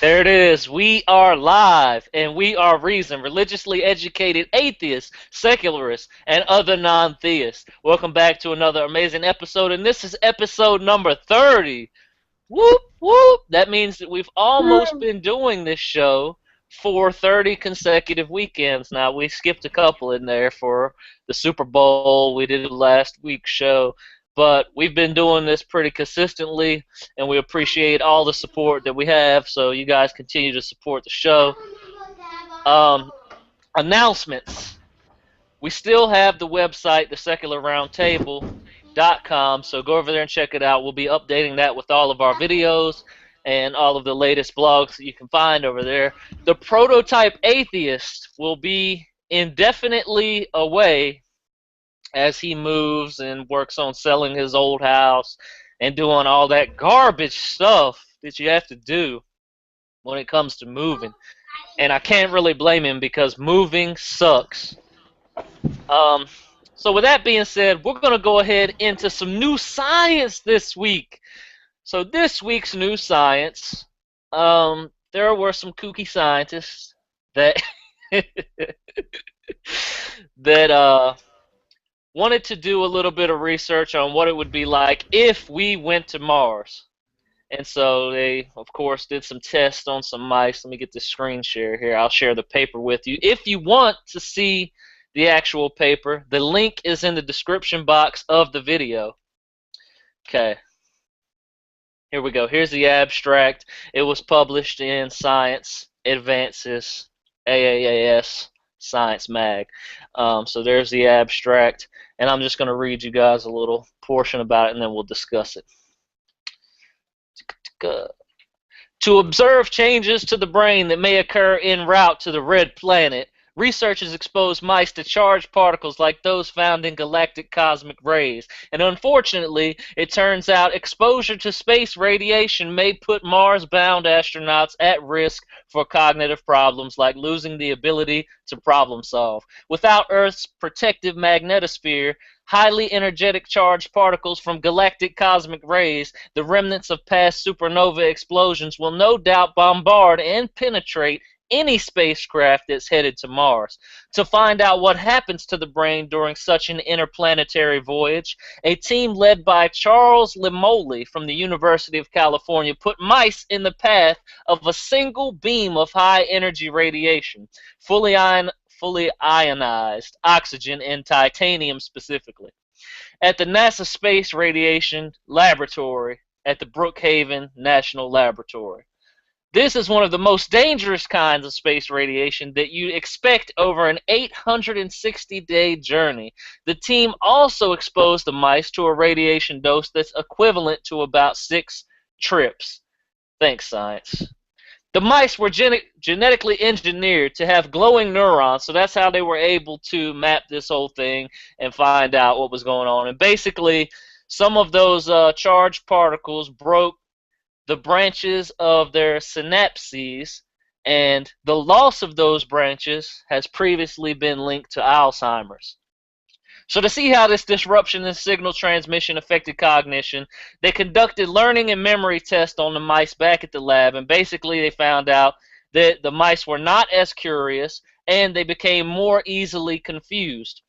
There it is. We are live, and we are reason, religiously educated atheists, secularists, and other non-theists. Welcome back to another amazing episode, and this is episode number 30. Whoop, whoop. That means that we've almost been doing this show for 30 consecutive weekends. Now, we skipped a couple in there for the Super Bowl. We did last week's show. But we've been doing this pretty consistently, and we appreciate all the support that we have. So you guys continue to support the show. Um, Announcements. We still have the website, thesecularroundtable.com, so go over there and check it out. We'll be updating that with all of our videos and all of the latest blogs that you can find over there. The Prototype Atheist will be indefinitely away as he moves and works on selling his old house and doing all that garbage stuff that you have to do when it comes to moving. And I can't really blame him because moving sucks. Um, so with that being said, we're going to go ahead into some new science this week. So this week's new science, there were some kooky scientists that that wanted to do a little bit of research on what it would be like if we went to Mars. And so they, of course, did some tests on some mice. Let me get the screen share here. I'll share the paper with you. If you want to see the actual paper, the link is in the description box of the video. Okay. Here we go. Here's the abstract. It was published in Science Advances, AAAS, Science Mag. So there's the abstract. And I'm just going to read you guys a little portion about it, and then we'll discuss it. To observe changes to the brain that may occur en route to the red planet, researchers exposed mice to charged particles like those found in galactic cosmic rays. And unfortunately, it turns out exposure to space radiation may put Mars-bound astronauts at risk for cognitive problems like losing the ability to problem solve. Without Earth's protective magnetosphere, highly energetic charged particles from galactic cosmic rays, the remnants of past supernova explosions, will no doubt bombard and penetrate any spacecraft that's headed to Mars. To find out what happens to the brain during such an interplanetary voyage, a team led by Charles Lemoli from the University of California put mice in the path of a single beam of high-energy radiation, fully ionized oxygen and titanium specifically, at the NASA Space Radiation Laboratory at the Brookhaven National Laboratory. This is one of the most dangerous kinds of space radiation that you'd expect over an 860-day journey. The team also exposed the mice to a radiation dose that's equivalent to about 6 trips. Thanks, science. The mice were genetically engineered to have glowing neurons, so that's how they were able to map this whole thing and find out what was going on. And basically, some of those charged particles broke the branches of their synapses, and the loss of those branches has previously been linked to Alzheimer's. So to see how this disruption in signal transmission affected cognition, they conducted learning and memory tests on the mice back at the lab, and basically they found out that the mice were not as curious and they became more easily confused.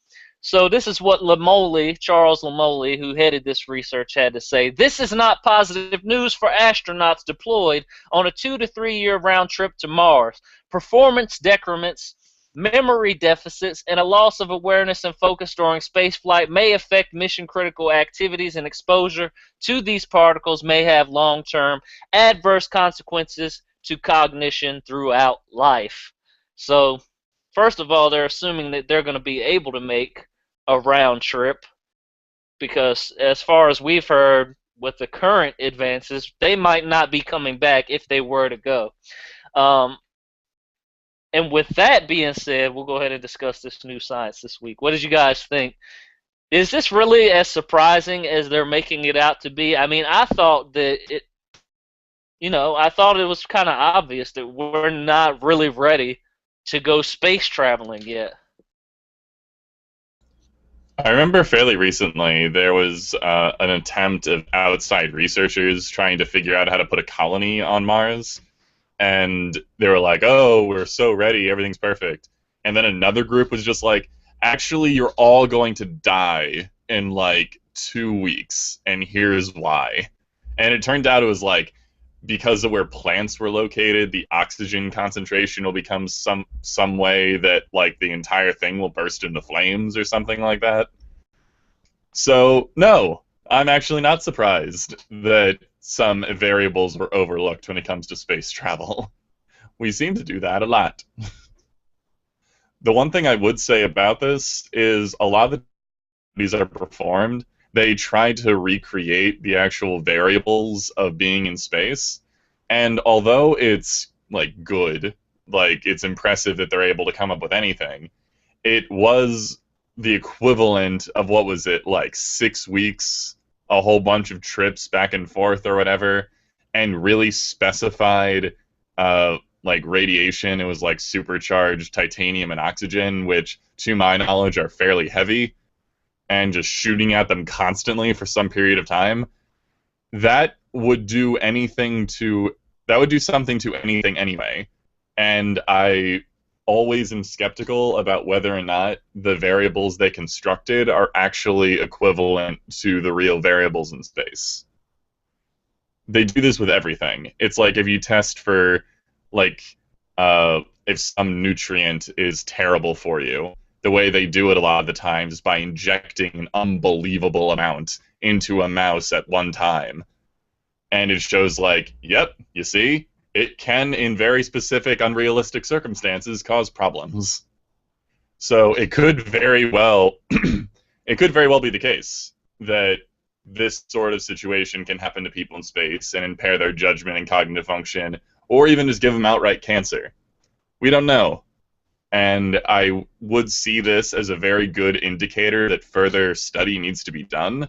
So this is what Charles Lemoli, who headed this research, had to say. This is not positive news for astronauts deployed on a 2 to 3 year round trip to Mars. Performance decrements, memory deficits, and a loss of awareness and focus during spaceflight may affect mission-critical activities, and exposure to these particles may have long-term adverse consequences to cognition throughout life. So, first of all, they're assuming that they're going to be able to make a round trip because, as far as we've heard, with the current advances, they might not be coming back if they were to go. And with that being said, we'll go ahead and discuss this new science this week. What did you guys think? Is this really as surprising as they're making it out to be? I mean, I thought that I thought it was kind of obvious that we're not really ready to go space traveling yet. I remember fairly recently there was an attempt of outside researchers trying to figure out how to put a colony on Mars. and they were like, "Oh, we're so ready, everything's perfect." And then another group was just like, "Actually, you're all going to die in like 2 weeks, and here's why." And it turned out it was like because of where plants were located, the oxygen concentration will become some way that like the entire thing will burst into flames or something like that. So no, I'm actually not surprised that some variables were overlooked when it comes to space travel. We seem to do that a lot. The one thing I would say about this is a lot of the studies that are performed, they try to recreate the actual variables of being in space. And although it's like good, like it's impressive that they're able to come up with anything, it was the equivalent of what was it, like 6 weeks, a whole bunch of trips back and forth or whatever, and really specified like radiation. It was like supercharged titanium and oxygen, which to my knowledge are fairly heavy, and just shooting at them constantly for some period of time. That would do anything to that would do something to anything anyway. And I always am skeptical about whether or not the variables they constructed are actually equivalent to the real variables in space. They do this with everything. It's like if you test for like if some nutrient is terrible for you, the way they do it a lot of the times is by injecting an unbelievable amount into a mouse at one time. And it shows like, yep, you see, it can in very specific unrealistic circumstances cause problems. So it could very well it could very well be the case that this sort of situation can happen to people in space and impair their judgment and cognitive function, or even just give them outright cancer. We don't know. And I would see this as a very good indicator that further study needs to be done,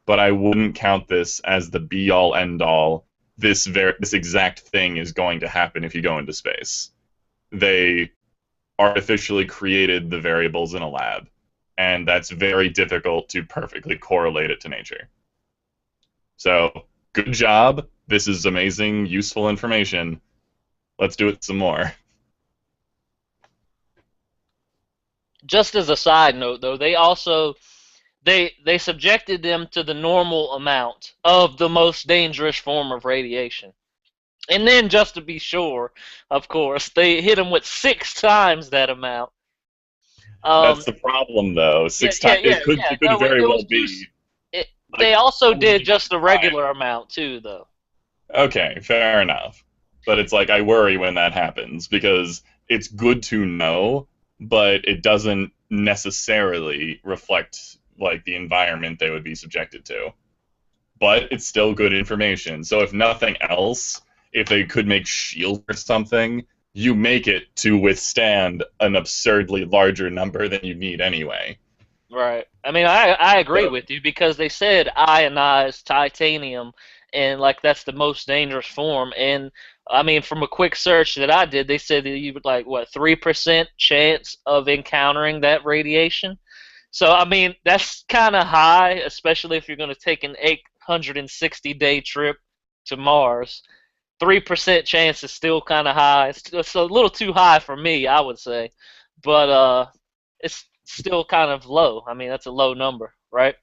but I wouldn't count this as the be all end all. This exact thing is going to happen if you go into space. They artificially created the variables in a lab, and that's very difficult to perfectly correlate it to nature. So, good job. This is amazing, useful information. Let's do it some more. Just as a side note, though, they also they subjected them to the normal amount of the most dangerous form of radiation. And then, just to be sure, of course, they hit them with 6 times that amount. Um, That's the problem, though. yeah, Six yeah, times yeah, it yeah. could No, very it well was be just. It, like they also almost did even just the five. regular amount too, though. Okay, fair enough. But it's like I worry when that happens because it's good to know, but it doesn't necessarily reflect like the environment they would be subjected to. But it's still good information. So if nothing else, if they could make shield or something, you make it to withstand an absurdly larger number than you need anyway. Right. I mean, I agree So with you because they said ionized titanium, and like that's the most dangerous form. And I mean, from a quick search that I did, they said that you would like what 3% chance of encountering that radiation. So I mean, that's kind of high, especially if you're going to take an 860-day trip to Mars. 3% chance is still kind of high. It's a little too high for me, I would say, but it's still kind of low. I mean, that's a low number, right?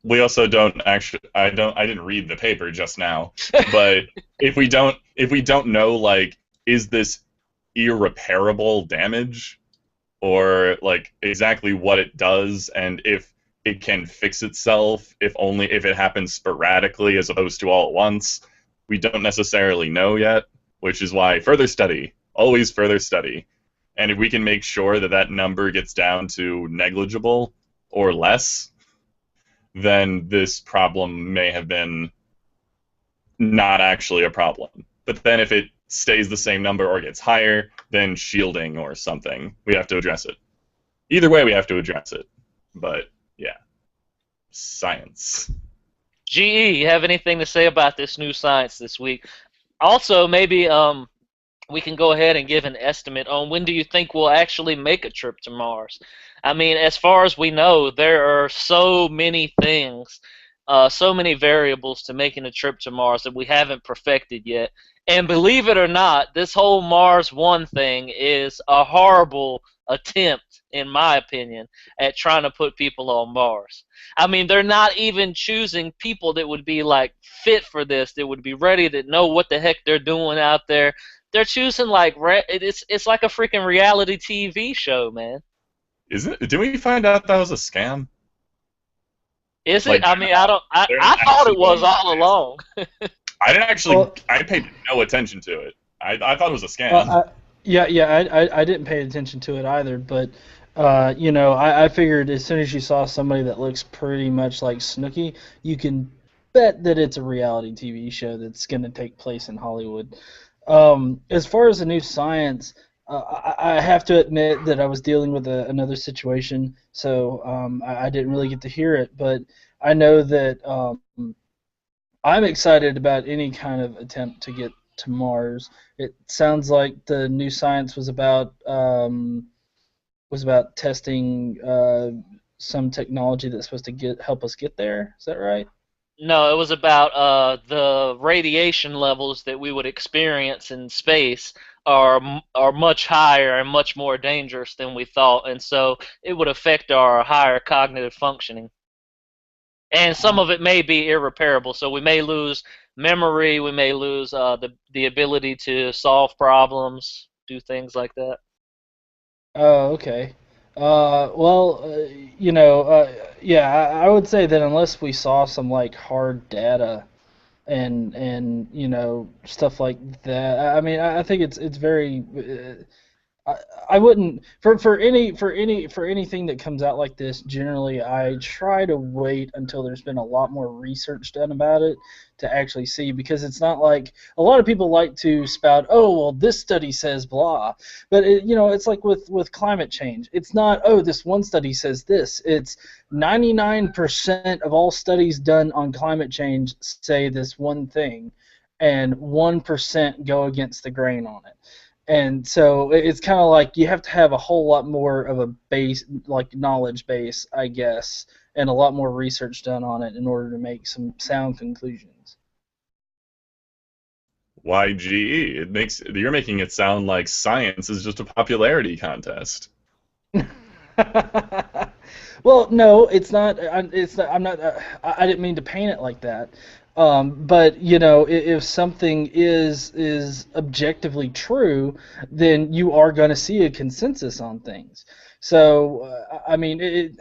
we also don't actually I didn't read the paper just now, but if we don't know like is this irreparable damage or like exactly what it does and if it can fix itself if only if it happens sporadically as opposed to all at once, we don't necessarily know yet, which is why further study, always further study. And if we can make sure that that number gets down to negligible or less, then this problem may have been not actually a problem. But then if it stays the same number or gets higher, then shielding or something, we have to address it. Either way, we have to address it. But yeah, science. GE, you have anything to say about this new science this week? Also, maybe we can go ahead and give an estimate on when do you think we'll actually make a trip to Mars? I mean, as far as we know, there are so many things so many variables to making a trip to Mars that we haven't perfected yet. And believe it or not, this whole Mars One thing is a horrible attempt, in my opinion, at trying to put people on Mars. I mean, they're not even choosing people that would be like fit for this, that would be ready, that know what the heck they're doing out there. They're choosing like it's like a freaking reality TV show, man. Isn't? Did we find out that was a scam? Is it? Like I mean, I don't. they're not I thought actually it was going to all space. along. I didn't actually. Well, I paid no attention to it. I thought it was a well, scam. yeah, I didn't pay attention to it either, but I figured as soon as you saw somebody that looks pretty much like Snooki, you can bet that it's a reality TV show that's going to take place in Hollywood. As far as the new science, I have to admit that I was dealing with another situation, so I didn't really get to hear it, but I know that I'm excited about any kind of attempt to get to Mars. It sounds like the new science was about testing some technology that's supposed to get help us get there. Is that right? No, it was about the radiation levels that we would experience in space are much higher and much more dangerous than we thought, and so it would affect our higher cognitive functioning. And some Uh, of it may be irreparable. So we may lose memory, we may lose the ability to solve problems, do things like that. oh, okay. Well, yeah, I would say that unless we saw some like hard data and stuff like that, I mean, I think it's very I, I wouldn't for anything that comes out like this. Generally, I try to wait until there's been a lot more research done about it to actually see, because it's not like a lot of people like to spout, oh well, this study says blah, but it's like with climate change. It's not, oh, this one study says this. It's 99% of all studies done on climate change say this one thing, and 1% go against the grain on it. And so it's kind of like you have to have a whole lot more of a base, like knowledge base, I guess, and a lot more research done on it in order to make some sound conclusions. YGE. It makes you're making it sound like science is just a popularity contest. Well, no, it's not. It's not, I'm not. I didn't mean to paint it like that. But if something is objectively true, then you are going to see a consensus on things. So, I mean,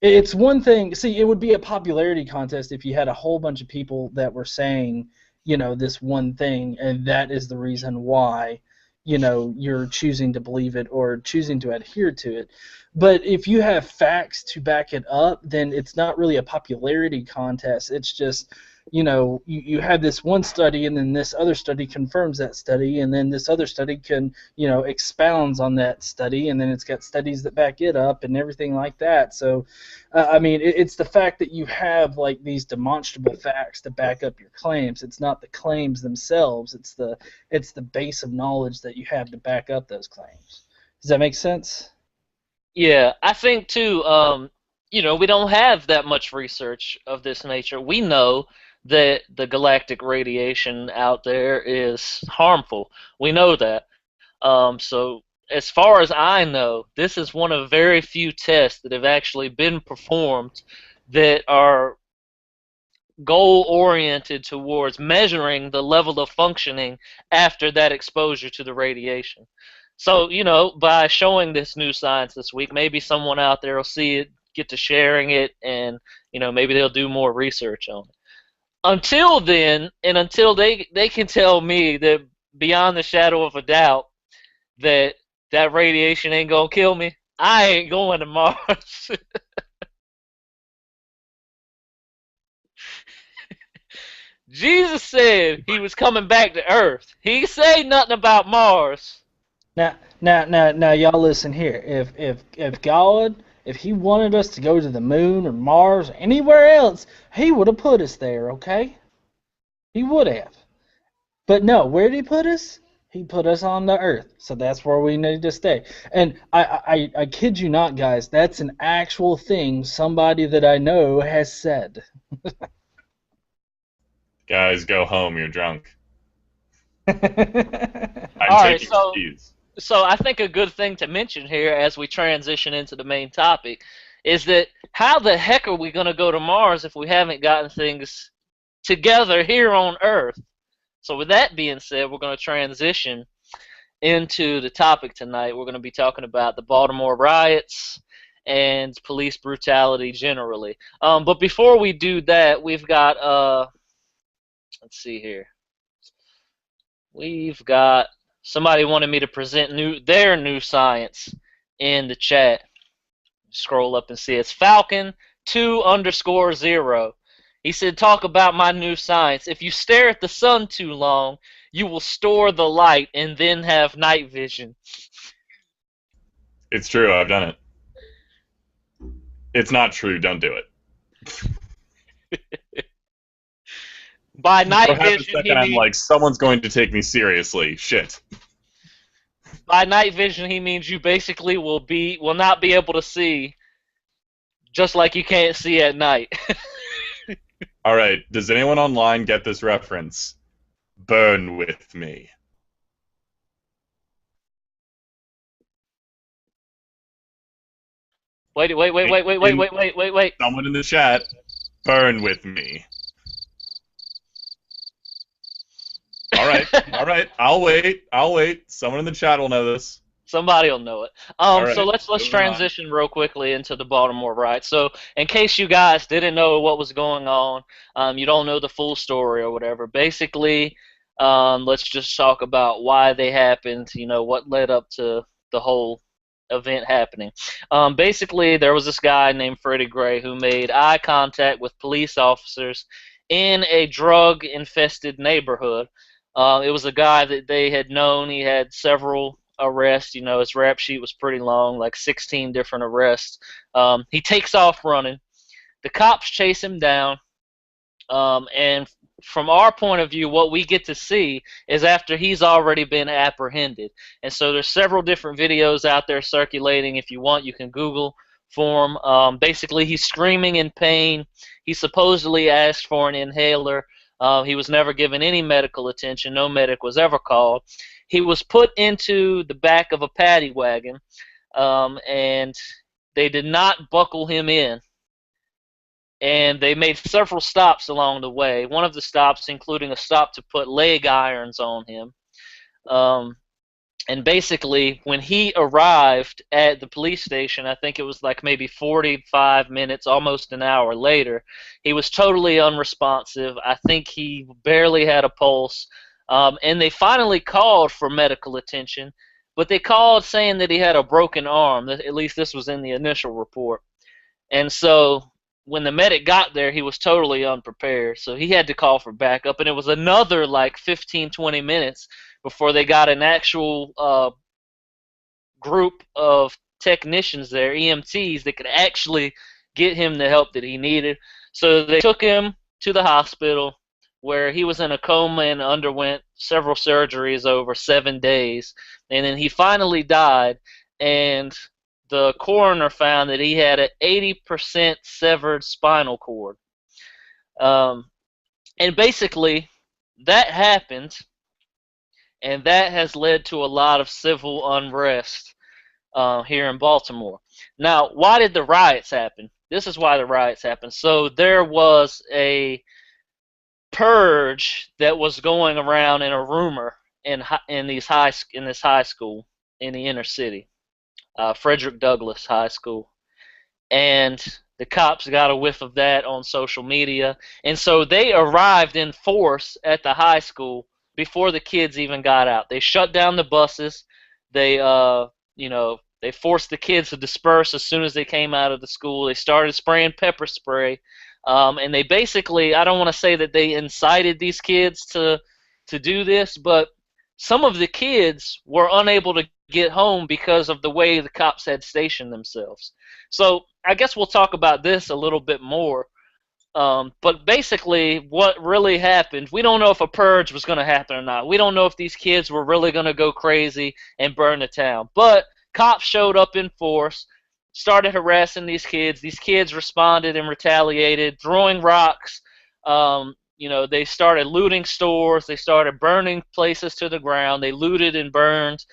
it's one thing. See, it would be a popularity contest if you had a whole bunch of people that were saying, this one thing, and that is the reason why, you're choosing to believe it or choosing to adhere to it. But if you have facts to back it up, then it's not really a popularity contest. It's just, you have this one study, and then this other study confirms that study, and then this other study can, expounds on that study, and then it's got studies that back it up and everything like that. So, I mean, it's the fact that you have like these demonstrable facts to back up your claims. It's not the claims themselves. It's the base of knowledge that you have to back up those claims. Does that make sense? Yeah, I think too. We don't have that much research of this nature. We know that the galactic radiation out there is harmful. We know that. So as far as I know, this is one of very few tests that have actually been performed that are goal oriented towards measuring the level of functioning after that exposure to the radiation. So, by showing this new science this week, maybe someone out there will see it, get to sharing it, and, maybe they'll do more research on it. Until then, and until they can tell me that beyond the shadow of a doubt that that radiation ain't gonna kill me, I ain't going to Mars. Jesus said he was coming back to Earth. He say nothing about Mars. Now, y'all listen here. If God, if He wanted us to go to the moon or Mars or anywhere else, He would have put us there. Okay, He would have. But no, where did He put us? He put us on the earth, so that's where we need to stay. And I kid you not, guys, that's an actual thing somebody that I know has said. Guys, go home. You're drunk. I'm All right, taking your so keys. so I think a good thing to mention here as we transition into the main topic is that how the heck are we going to go to Mars if we haven't gotten things together here on Earth? So with that being said, we're going to transition into the topic tonight. We're going to be talking about the Baltimore riots and police brutality generally. But before we do that, we've got let's see here. We've got somebody wanted me to present their new science in the chat. Scroll up and see it's Falcon2_0. He said, talk about my new science. If you stare at the sun too long, you will store the light and then have night vision. It's true. I've done it. It's not true. Don't do it. By For night half a vision, he second, I'm means like, someone's going to take me seriously. Shit. by night vision he means you basically will not be able to see, just like you can't see at night. All right. Does anyone online get this reference? Burn with me. Wait. Someone in the chat. Burn with me. All right. All right. I'll wait. Someone in the chat will know this. Somebody will know it. All So right. let's Moving on. transition real quickly into the Baltimore riots. So in case you guys didn't know what was going on, you don't know the full story or whatever. Basically, let's just talk about why they happened. You know what led up to the whole event happening. Basically, there was this guy named Freddie Gray who made eye contact with police officers in a drug-infested neighborhood. It was a guy that they had known. He had several arrests. You know, his rap sheet was pretty long, like 16 different arrests. He takes off running. The cops chase him down. And from our point of view, what we get to see is after he's already been apprehended. And so there's several different videos out there circulating. If you want, you can Google for him. Basically, he's screaming in pain. He supposedly asked for an inhaler. He was never given any medical attention. No medic was ever called. He was put into the back of a paddy wagon, and they did not buckle him in. And they made several stops along the way. One of the stops including a stop to put leg irons on him. And basically, when he arrived at the police station, I think it was like maybe 45 minutes, almost an hour later, he was totally unresponsive. I think he barely had a pulse. And they finally called for medical attention, but they called saying that he had a broken arm. At least this was in the initial report. And so when the medic got there, he was totally unprepared. So he had to call for backup, and it was another like 15, 20 minutes before they got an actual group of technicians there, EMTs, that could actually get him the help that he needed. So they took him to the hospital where he was in a coma and underwent several surgeries over 7 days. And then he finally died, and the coroner found that he had an 80% severed spinal cord. And basically, that happened, and that has led to a lot of civil unrest here in Baltimore. Now, why did the riots happen? This is why the riots happened. So there was a purge that was going around in a rumor in this high school in the inner city, Frederick Douglass High School, and the cops got a whiff of that on social media, and so they arrived in force at the high school before the kids even got out. They shut down the buses. They they forced the kids to disperse as soon as they came out of the school. They started spraying pepper spray, and they basically, I don't want to say that they incited these kids to do this, but some of the kids were unable to get home because of the way the cops had stationed themselves. So I guess we'll talk about this a little bit more. But basically, what really happened, we don't know if a purge was going to happen or not. We don't know if these kids were really going to go crazy and burn the town. But cops showed up in force, started harassing these kids. These kids responded and retaliated, throwing rocks. They started looting stores. They started burning places to the ground. They looted and burned.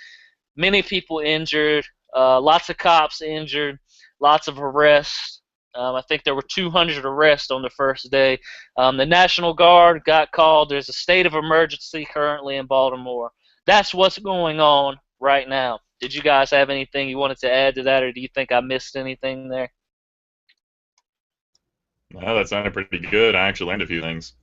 Many people injured. Lots of cops injured. Lots of arrests. I think there were 200 arrests on the first day. The National Guard got called. There's a state of emergency currently in Baltimore. That's what's going on right now. Did you guys have anything you wanted to add to that, or do you think I missed anything there? No, that sounded pretty good. I actually learned a few things.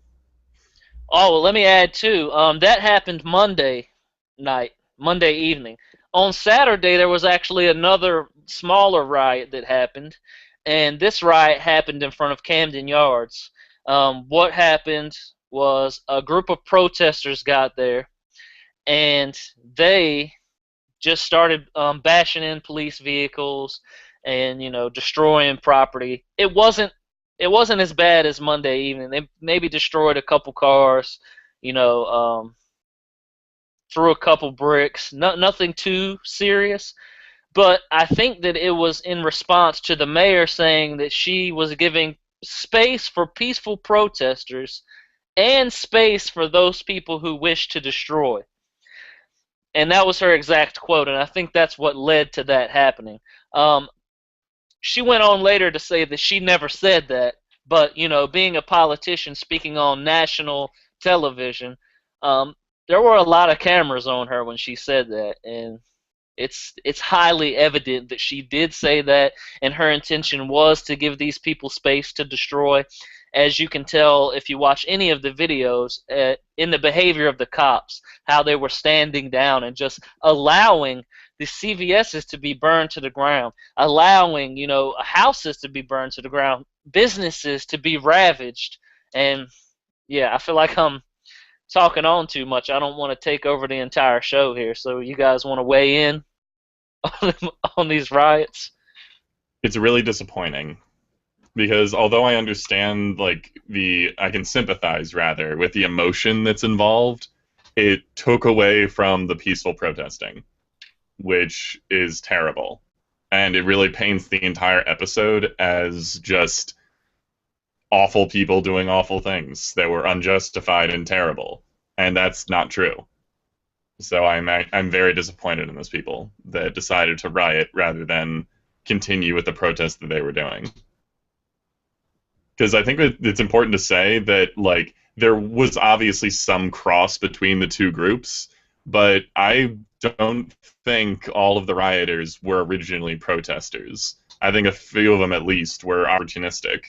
Oh, well, let me add too. That happened Monday night, Monday evening. On Saturday, there was actually another smaller riot that happened, and this riot happened in front of Camden Yards. What happened was a group of protesters got there, and they just started bashing in police vehicles and destroying property. It wasn't as bad as Monday evening. They maybe destroyed a couple cars, you know, threw a couple bricks. Nothing too serious. But I think that it was in response to the mayor saying that she was giving space for peaceful protesters and space for those people who wish to destroy. And that was her exact quote, and I think that's what led to that happening. Um, she went on later to say that she never said that, but being a politician speaking on national television, um, there were a lot of cameras on her when she said that, and it's highly evident that she did say that, and her intention was to give these people space to destroy. As you can tell if you watch any of the videos, in the behavior of the cops, how they were standing down and just allowing the CVSs to be burned to the ground, allowing houses to be burned to the ground, businesses to be ravaged, and yeah, I feel like I'm talking on too much. I don't want to take over the entire show here, so you guys want to weigh in on these riots? It's really disappointing because although I understand, like, I can sympathize rather with the emotion that's involved, it took away from the peaceful protesting, which is terrible. And it really paints the entire episode as just awful people doing awful things that were unjustified and terrible. And that's not true. So I'm very disappointed in those people that decided to riot rather than continue with the protest that they were doing. Because I think that it's important to say that, like, there was obviously some cross between the two groups, but I don't think all of the rioters were originally protesters. I think a few of them at least were opportunistic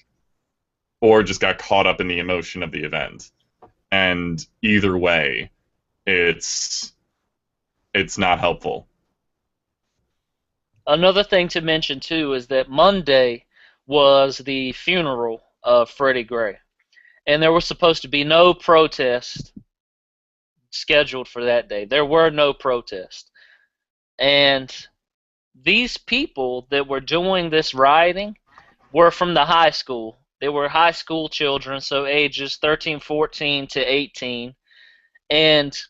or just got caught up in the emotion of the event. And either way, it's not helpful. Another thing to mention too is that Monday was the funeral of Freddie Gray, and there was supposed to be no protest scheduled for that day. There were no protests, and these people that were doing this rioting were from the high school. They were high school children, so ages 13, 14 to 18. And,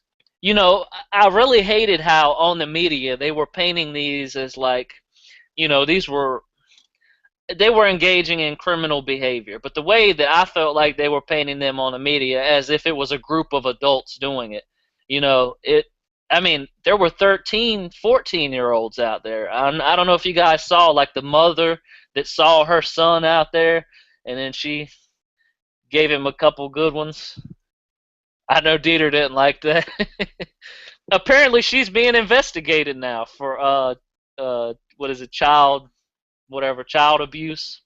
I really hated how on the media they were painting these as like, they were engaging in criminal behavior. But the way that I felt like they were painting them on the media as if it was a group of adults doing it, I mean, there were 13, 14-year-olds out there. I don't know if you guys saw, like, the mother that saw her son out there, and then she gave him a couple good ones. I know Dieter didn't like that. Apparently, she's being investigated now for what is it, child abuse.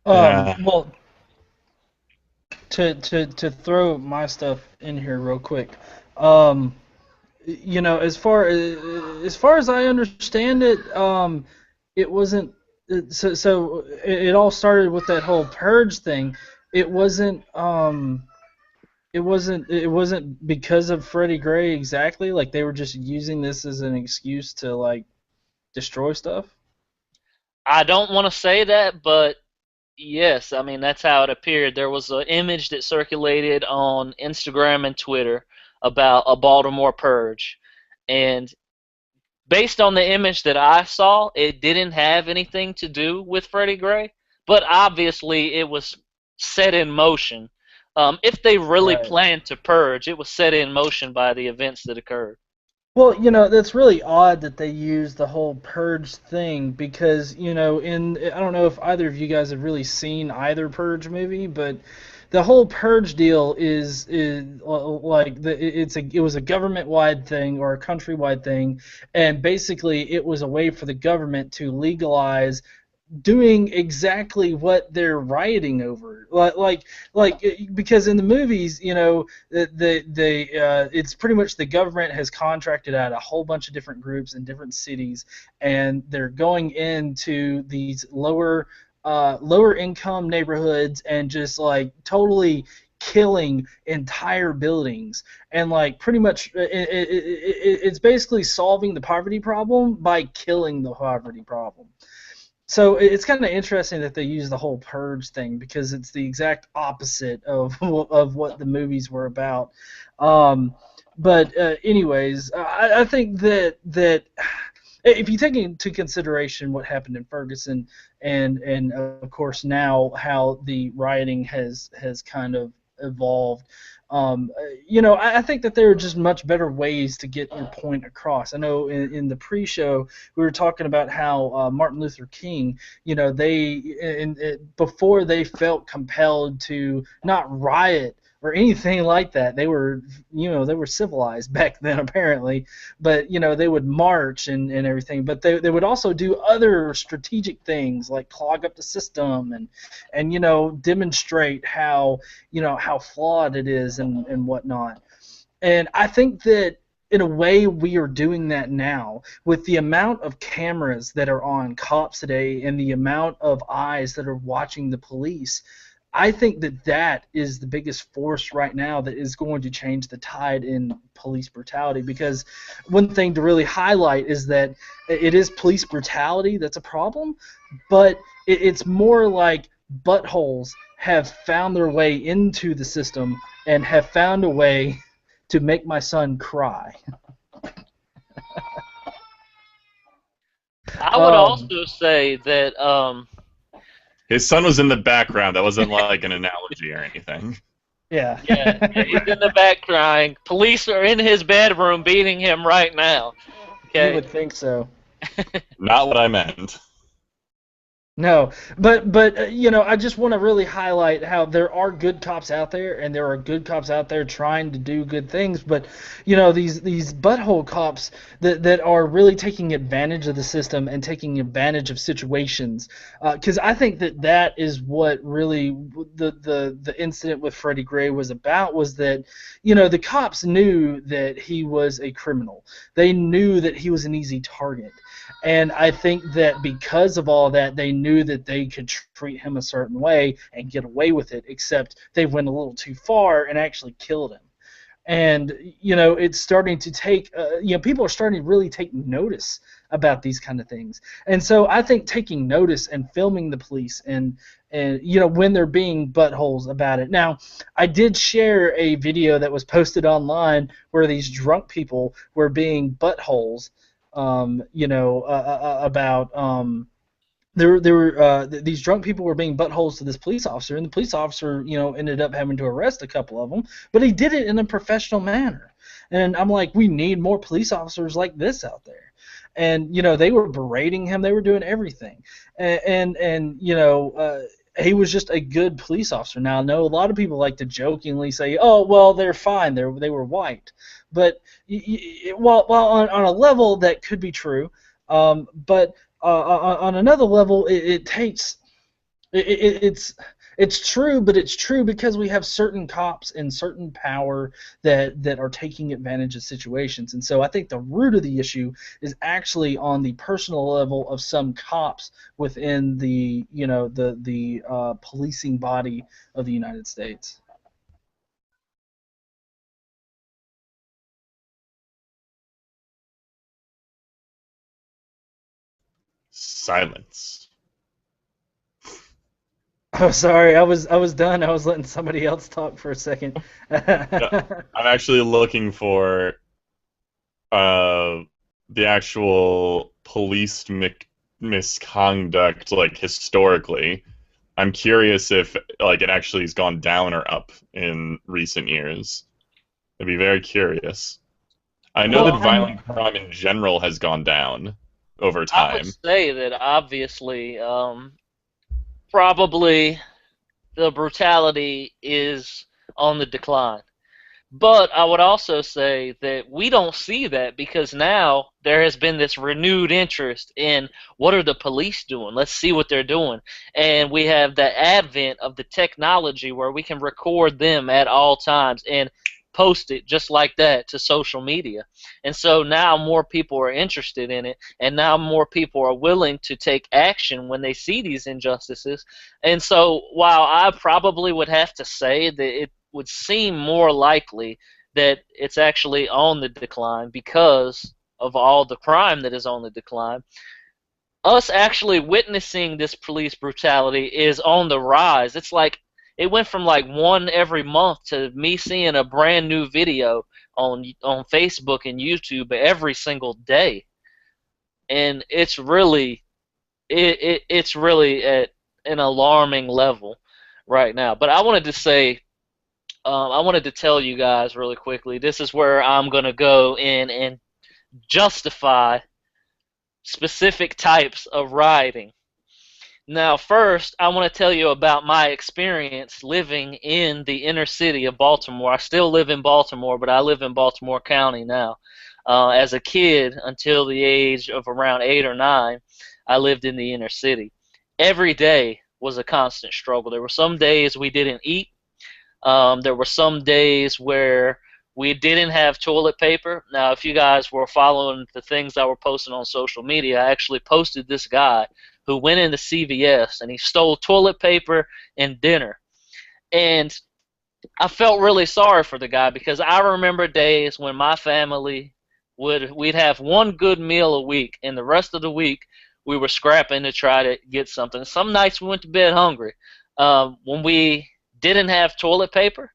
Yeah. Well, to throw my stuff in here real quick. Um, as far as I understand it, it wasn't. It all started with that whole purge thing. It wasn't. It wasn't because of Freddie Gray exactly. Like they were just using this as an excuse to like destroy stuff. I don't want to say that, but yes, I mean that's how it appeared. There was an image that circulated on Instagram and Twitter about a Baltimore purge, and based on the image that I saw, it didn't have anything to do with Freddie Gray, but obviously it was set in motion. If they really Right. planned to purge, it was set in motion by the events that occurred. Well, that's really odd that they use the whole purge thing because, I don't know if either of you guys have really seen either purge movie, but the whole purge deal is like it was a government wide thing or a countrywide thing, and basically it was a way for the government to legalize doing exactly what they're rioting over, because in the movies, it's pretty much the government has contracted out a whole bunch of different groups in different cities, and they're going into these lower income neighborhoods and just like totally killing entire buildings, and like pretty much it's basically solving the poverty problem by killing the poverty problem. So it's kind of interesting that they use the whole purge thing because it's the exact opposite of what the movies were about. Um, but anyways, I think that if you take into consideration what happened in Ferguson and of course now how the rioting has kind of evolved. I think that there are just much better ways to get your point across. I know in the pre-show we were talking about how Martin Luther King, before they felt compelled to not riot or anything like that, they were civilized back then apparently, but they would march and everything, but they would also do other strategic things like clog up the system and demonstrate how flawed it is and whatnot. And I think that in a way we are doing that now with the amount of cameras that are on cops today and the amount of eyes that are watching the police. I think that that is the biggest force right now that is going to change the tide in police brutality, because one thing to really highlight is that it is police brutality that's a problem, but it's more like buttholes have found their way into the system and have found a way to make my son cry. I would Um, also say that His son was in the background. That wasn't like an analogy or anything. yeah. yeah, he's in the back crying. Police are in his bedroom beating him right now. You Okay. would think so. Not what I meant. No, but I just want to really highlight how there are good cops out there, and there are good cops out there trying to do good things. But these butthole cops that are really taking advantage of the system and taking advantage of situations. Because I think that is what really the incident with Freddie Gray was about. Was that the cops knew that he was a criminal. They knew that he was an easy target. And I think that because of all that, they knew that they could treat him a certain way and get away with it, except they went a little too far and actually killed him. And it's starting to take people are starting to really take notice about these kind of things. And so I think taking notice and filming the police and when they're being buttholes about it. Now, I did share a video that was posted online where these drunk people were being buttholes, about these drunk people were being buttholes to this police officer, and the police officer, ended up having to arrest a couple of them, but he did it in a professional manner. And I'm like, we need more police officers like this out there. And they were berating him, they were doing everything, and he was just a good police officer. Now, I know a lot of people like to jokingly say, "Oh, well, they're fine. They were white," but while on a level that could be true, but on another level, it takes it's true, but it's true because we have certain cops and certain power that are taking advantage of situations. And so I think the root of the issue is actually on the personal level of some cops within the policing body of the United States. Silence. Oh, sorry. I was done. I was letting somebody else talk for a second. Yeah, I'm actually looking for uh the actual police misconduct, like historically. I'm curious if like it actually has gone down or up in recent years. I'd be very curious. I know that Well, violent crime in general has gone down over I would time. say that obviously, probably the brutality is on the decline. But I would also say that we don't see that because now there has been this renewed interest in what are the police doing? Let's see what they're doing. And we have the advent of the technology where we can record them at all times and post it just like that to social media. And so now more people are interested in it, and now more people are willing to take action when they see these injustices. And so while I probably would have to say that it would seem more likely that it's actually on the decline because of all the crime that is on the decline, us actually witnessing this police brutality is on the rise. It's like it went from like one every month to me seeing a brand new video on Facebook and YouTube every single day, and it's really at an alarming level right now. But I wanted to say, I wanted to tell you guys really quickly. This is where I'm gonna go in and justify specific types of rioting. Now, first, I want to tell you about my experience living in the inner city of Baltimore. I still live in Baltimore, but I live in Baltimore County now. As a kid, until the age of around 8 or 9, I lived in the inner city. Every day was a constant struggle. There were some days we didn't eat. There were some days where we didn't have toilet paper. Now, if you guys were following the things I were posting on social media, I actually posted this guy who went into CVS and he stole toilet paper and dinner. And I felt really sorry for the guy because I remember days when my family we'd have one good meal a week, and the rest of the week we were scrapping to try to get something. Some nights we went to bed hungry. When we didn't have toilet paper,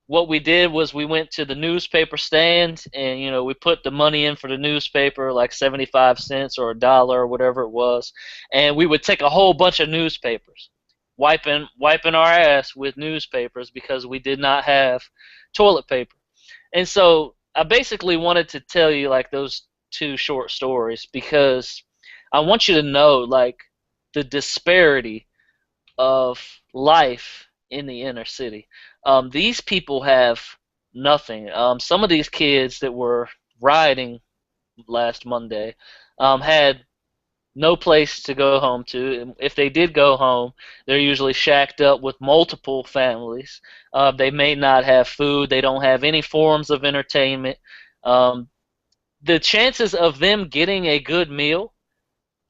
what we did was we went to the newspaper stand and we put the money in for the newspaper, like 75 cents or $1 or whatever it was, and we would take a whole bunch of newspapers, wiping our ass with newspapers because we did not have toilet paper. And so I basically wanted to tell you like those two short stories because I want you to know like the disparity of life in the inner city. These people have nothing. Some of these kids that were rioting last Monday had no place to go home to. If they did go home, they're usually shacked up with multiple families. They may not have food. They don't have any forms of entertainment. Um, the chances of them getting a good meal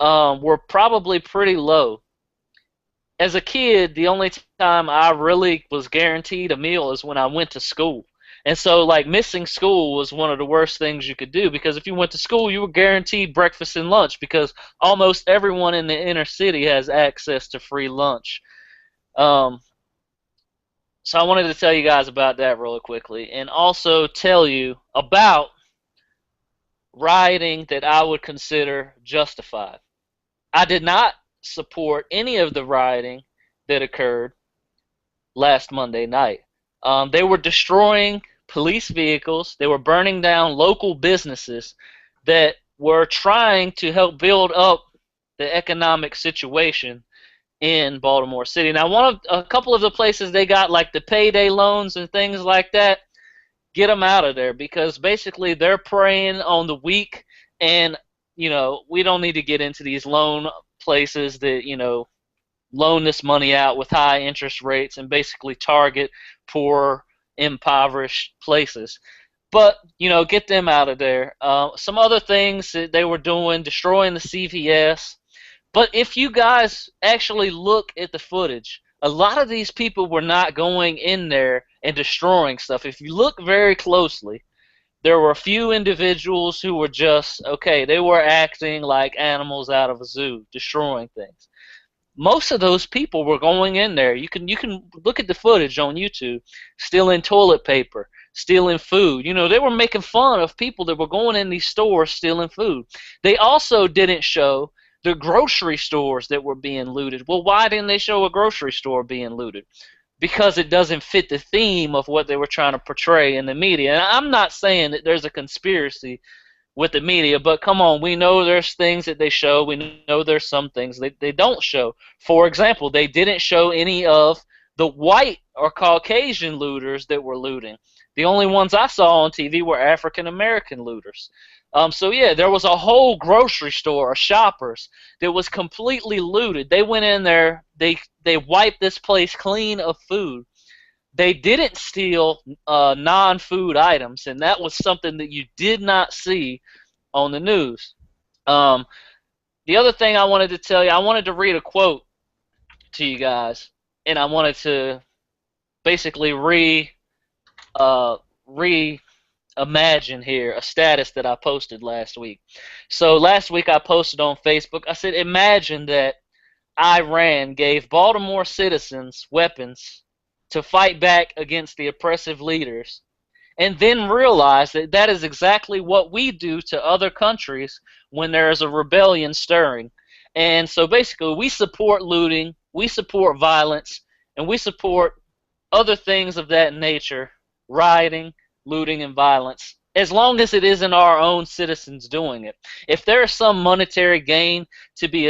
were probably pretty low. As a kid, the only time I really was guaranteed a meal is when I went to school. And so, like, missing school was one of the worst things you could do because if you went to school, you were guaranteed breakfast and lunch because almost everyone in the inner city has access to free lunch. Um, so I wanted to tell you guys about that really quickly and also tell you about rioting that I would consider justified. I did not support any of the rioting that occurred last Monday night. They were destroying police vehicles. They were burning down local businesses that were trying to help build up the economic situation in Baltimore City. Now, a couple of the places they got like the payday loans and things like that, get them out of there because basically they're preying on the weak, and we don't need to get into these loan places that loan this money out with high interest rates and basically target poor, impoverished places. But get them out of there. Some other things that they were doing, destroying the CVS. But if you guys actually look at the footage, a lot of these people were not going in there and destroying stuff. If you look very closely, there were a few individuals who were just, okay, they were acting like animals out of a zoo, destroying things. most of those people were going in there. You can look at the footage on YouTube, stealing toilet paper, stealing food. They were making fun of people that were going in these stores stealing food. They also didn't show the grocery stores that were being looted. Well, why didn't they show a grocery store being looted? Because it doesn't fit the theme of what they were trying to portray in the media. And I'm not saying that there's a conspiracy with the media, but come on, we know there's things that they show. We know there's some things they don't show. For example, they didn't show any of the white or Caucasian looters that were looting. The only ones I saw on TV were African American looters. So yeah, there was a whole grocery store of Shoppers that was completely looted. They went in there, they wiped this place clean of food. They didn't steal non-food items, and that was something that you did not see on the news. Um, the other thing I wanted to tell you, I wanted to read a quote to you guys, and I wanted to basically uh, reimagine here a status that I posted last week. So last week I posted on Facebook. I said, imagine that Iran gave Baltimore citizens weapons to fight back against the oppressive leaders, and then realize that that is exactly what we do to other countries when there is a rebellion stirring. And so basically, we support looting, we support violence, and we support other things of that nature, rioting, looting, and violence, as long as it isn't our own citizens doing it. If there is some monetary gain to be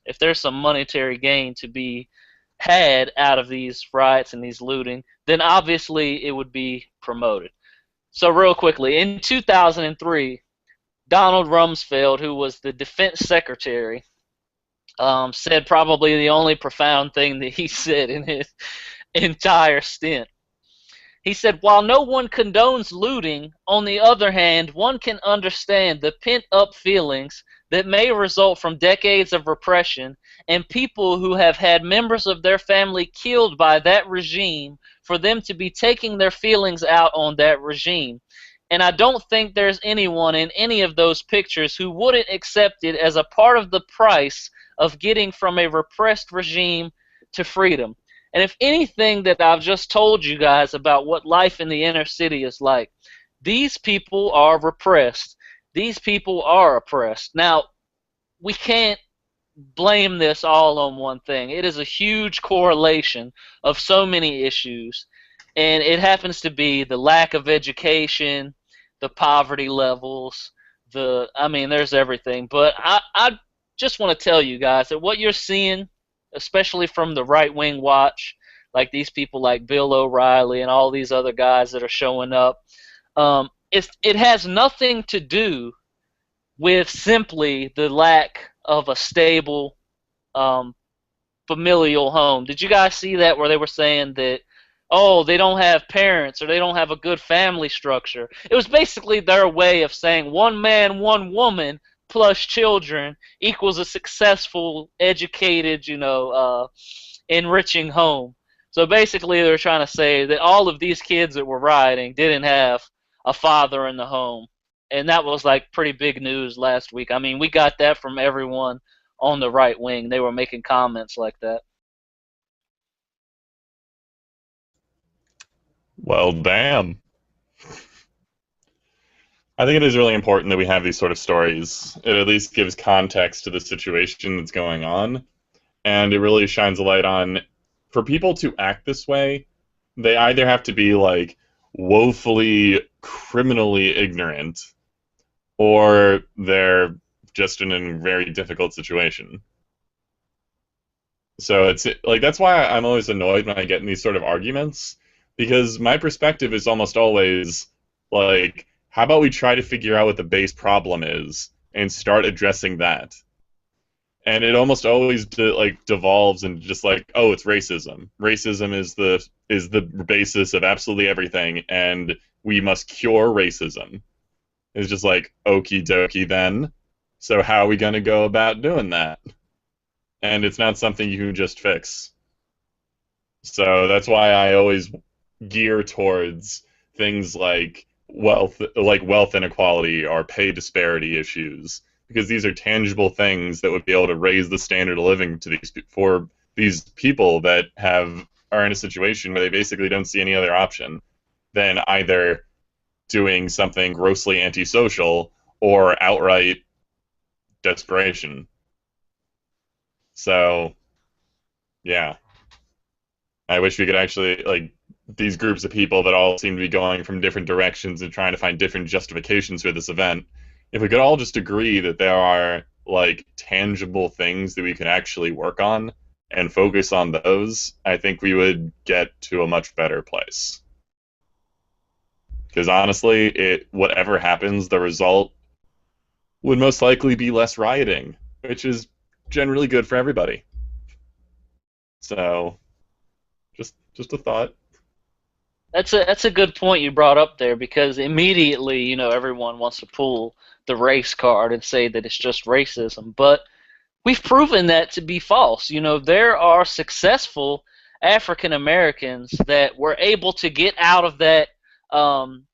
if there's some monetary gain to be had out of these riots and these looting, then obviously it would be promoted. So real quickly, in 2003, Donald Rumsfeld, who was the defense secretary, said probably the only profound thing that he said in his entire stint. He said, while no one condones looting, on the other hand, one can understand the pent-up feelings that may result from decades of repression and people who have had members of their family killed by that regime, for them to be taking their feelings out on that regime. And I don't think there's anyone in any of those pictures who wouldn't accept it as a part of the price of getting from a repressed regime to freedom. And if anything that I've just told you guys about what life in the inner city is like, these people are repressed. These people are oppressed. Now, we can't blame this all on one thing. It is a huge correlation of so many issues, and it happens to be the lack of education, the poverty levels, there's everything. But I just want to tell you guys that what you're seeing, especially from the right-wing watch, like these people like Bill O'Reilly and all these other guys that are showing up, it has nothing to do with simply the lack of a stable familial home. Did you guys see that where they were saying that, oh, they don't have parents or they don't have a good family structure? It was basically their way of saying one man, one woman plus children equals a successful, educated, enriching home. So basically they're trying to say that all of these kids that were rioting didn't have a father in the home. And that was like pretty big news last week. I mean, we got that from everyone on the right wing. They were making comments like that. Well, damn. I think it is really important that we have these sort of stories. It at least gives context to the situation that's going on, and it really shines a light on, for people to act this way, they either have to be like woefully criminally ignorant, or they're just in a very difficult situation. So it's like, that's why I'm always annoyed when I get in these sort of arguments, because my perspective is almost always like, how about we try to figure out what the base problem is and start addressing that? And it almost always devolves into just like, oh, it's racism. Racism is the basis of absolutely everything, and we must cure racism. It's just like, okie dokie then. So how are we going to go about doing that? And it's not something you can just fix. So that's why I always gear towards things like wealth inequality or pay disparity issues, because these are tangible things that would be able to raise the standard of living to for these people that are in a situation where they basically don't see any other option than either doing something grossly antisocial or outright desperation. So, yeah. I wish we could actually, like, these groups of people that all seem to be going from different directions and trying to find different justifications for this event, if we could all just agree that there are, like, tangible things that we can actually work on and focus on those, I think we would get to a much better place. Because honestly, whatever happens, the result would most likely be less rioting, which is generally good for everybody. So, just a thought. That's a good point you brought up there, because immediately, everyone wants to pull the race card and say that it's just racism, but we've proven that to be false. There are successful African Americans that were able to get out of that um,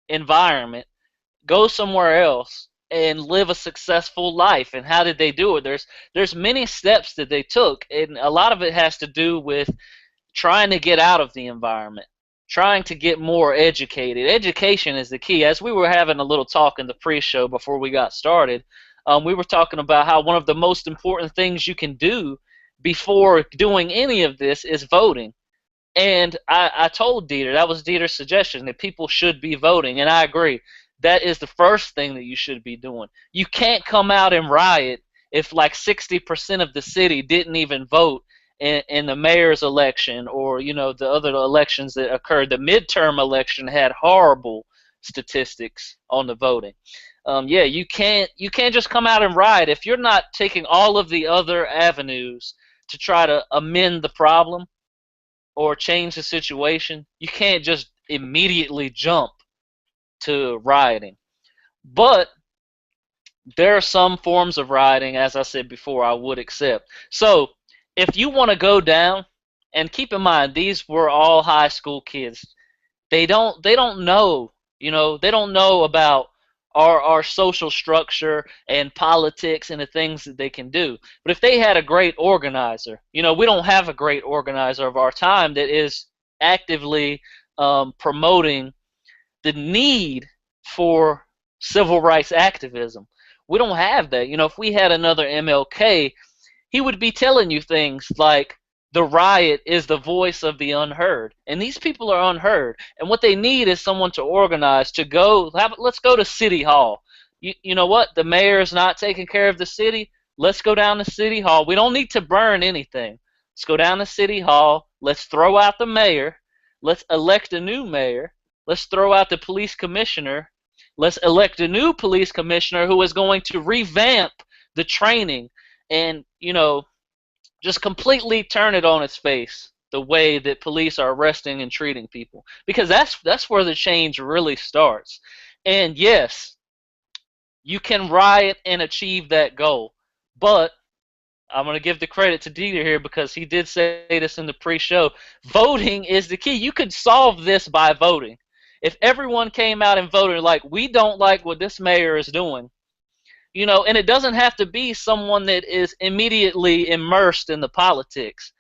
environment, go somewhere else, and live a successful life. And how did they do it? There's many steps that they took, and a lot of it has to do with trying to get out of the environment, trying to get more educated. Education is the key. As we were having a little talk in the pre-show before we got started, we were talking about how one of the most important things you can do before doing any of this is voting. And I told Dieter, that was Dieter's suggestion, that people should be voting, and I agree. That is the first thing that you should be doing. You can't come out and riot if like 60% of the city didn't even vote in the mayor's election, or the other elections that occurred. The midterm election had horrible statistics on the voting. Yeah, you can't just come out and riot if you're not taking all of the other avenues to try to amend the problem or change the situation. You can't just immediately jump to rioting. But there are some forms of rioting, as I said before, I would accept. So if you want to go down, and keep in mind these were all high school kids. They don't know, they don't know about our social structure and politics and the things that they can do. But if they had a great organizer, we don't have a great organizer of our time that is actively promoting the need for civil rights activism. We don't have that. If we had another MLK, he would be telling you things like the riot is the voice of the unheard, and these people are unheard. And what they need is someone to organize to go. Let's go to City Hall. You know what? The mayor is not taking care of the city. Let's go down to City Hall. We don't need to burn anything. Let's go down to City Hall. Let's throw out the mayor. Let's elect a new mayor. Let's throw out the police commissioner. Let's elect a new police commissioner who is going to revamp the training and, just completely turn it on its face, the way that police are arresting and treating people. Because that's where the change really starts. And yes, you can riot and achieve that goal. But I'm going to give the credit to Dieter here, because he did say this in the pre-show. Voting is the key. You could solve this by voting. If everyone came out and voted like, we don't like what this mayor is doing, and it doesn't have to be someone that is immediately immersed in the politics.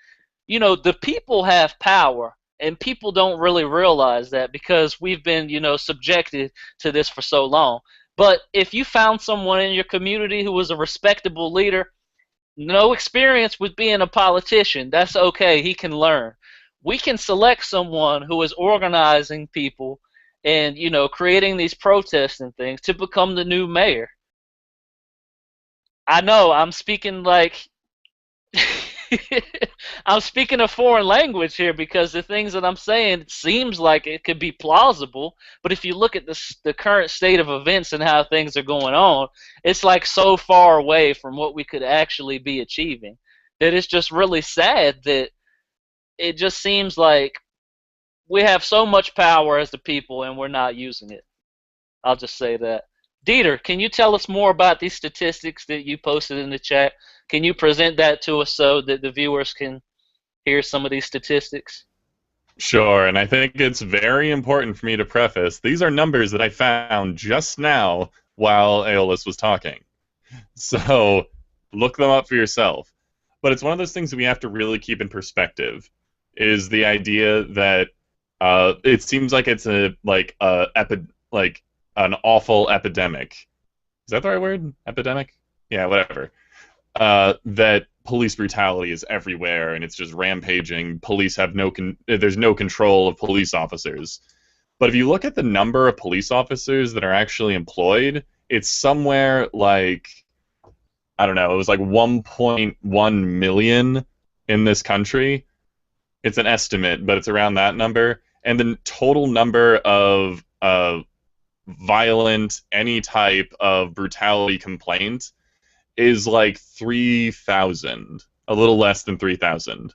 The people have power, and people don't really realize that, because we've been, subjected to this for so long. But if you found someone in your community who was a respectable leader, no experience with being a politician, that's okay, he can learn. We can select someone who is organizing people and, creating these protests and things to become the new mayor. I know I'm speaking like I'm speaking a foreign language here, because the things that I'm saying, it seems like it could be plausible, but if you look at the current state of events and how things are going on, it's like so far away from what we could actually be achieving that it's just really sad that it just seems like we have so much power as the people and we're not using it. I'll just say that. Dieter, can you tell us more about these statistics that you posted in the chat? Can you present that to us so that the viewers can hear some of these statistics? Sure, and I think it's very important for me to preface, these are numbers that I found just now while Aeolus was talking. So look them up for yourself. But it's one of those things that we have to really keep in perspective. Is the idea that it seems like it's like an awful epidemic. Is that the right word? Epidemic? Yeah, whatever. That police brutality is everywhere and it's just rampaging. Police have there's no control of police officers. But if you look at the number of police officers that are actually employed, it's somewhere like, I don't know, it was like 1.1 million in this country. It's an estimate, but it's around that number. And the total number of violent, any type of brutality complaint is like 3,000, a little less than 3,000.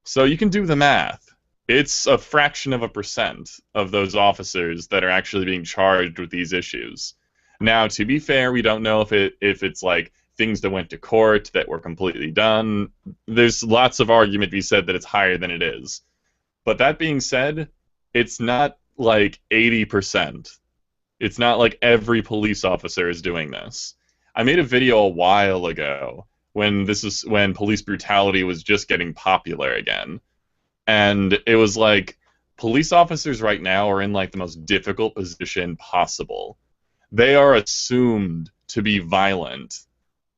So you can do the math. It's a fraction of a percent of those officers that are actually being charged with these issues. Now, to be fair, we don't know if it's like things that went to court that were completely done. There's lots of argument to be said that it's higher than it is. But that being said, it's not like 80%. It's not like every police officer is doing this. I made a video a while ago when police brutality was just getting popular again. And it was like police officers right now are in like the most difficult position possible. They are assumed to be violent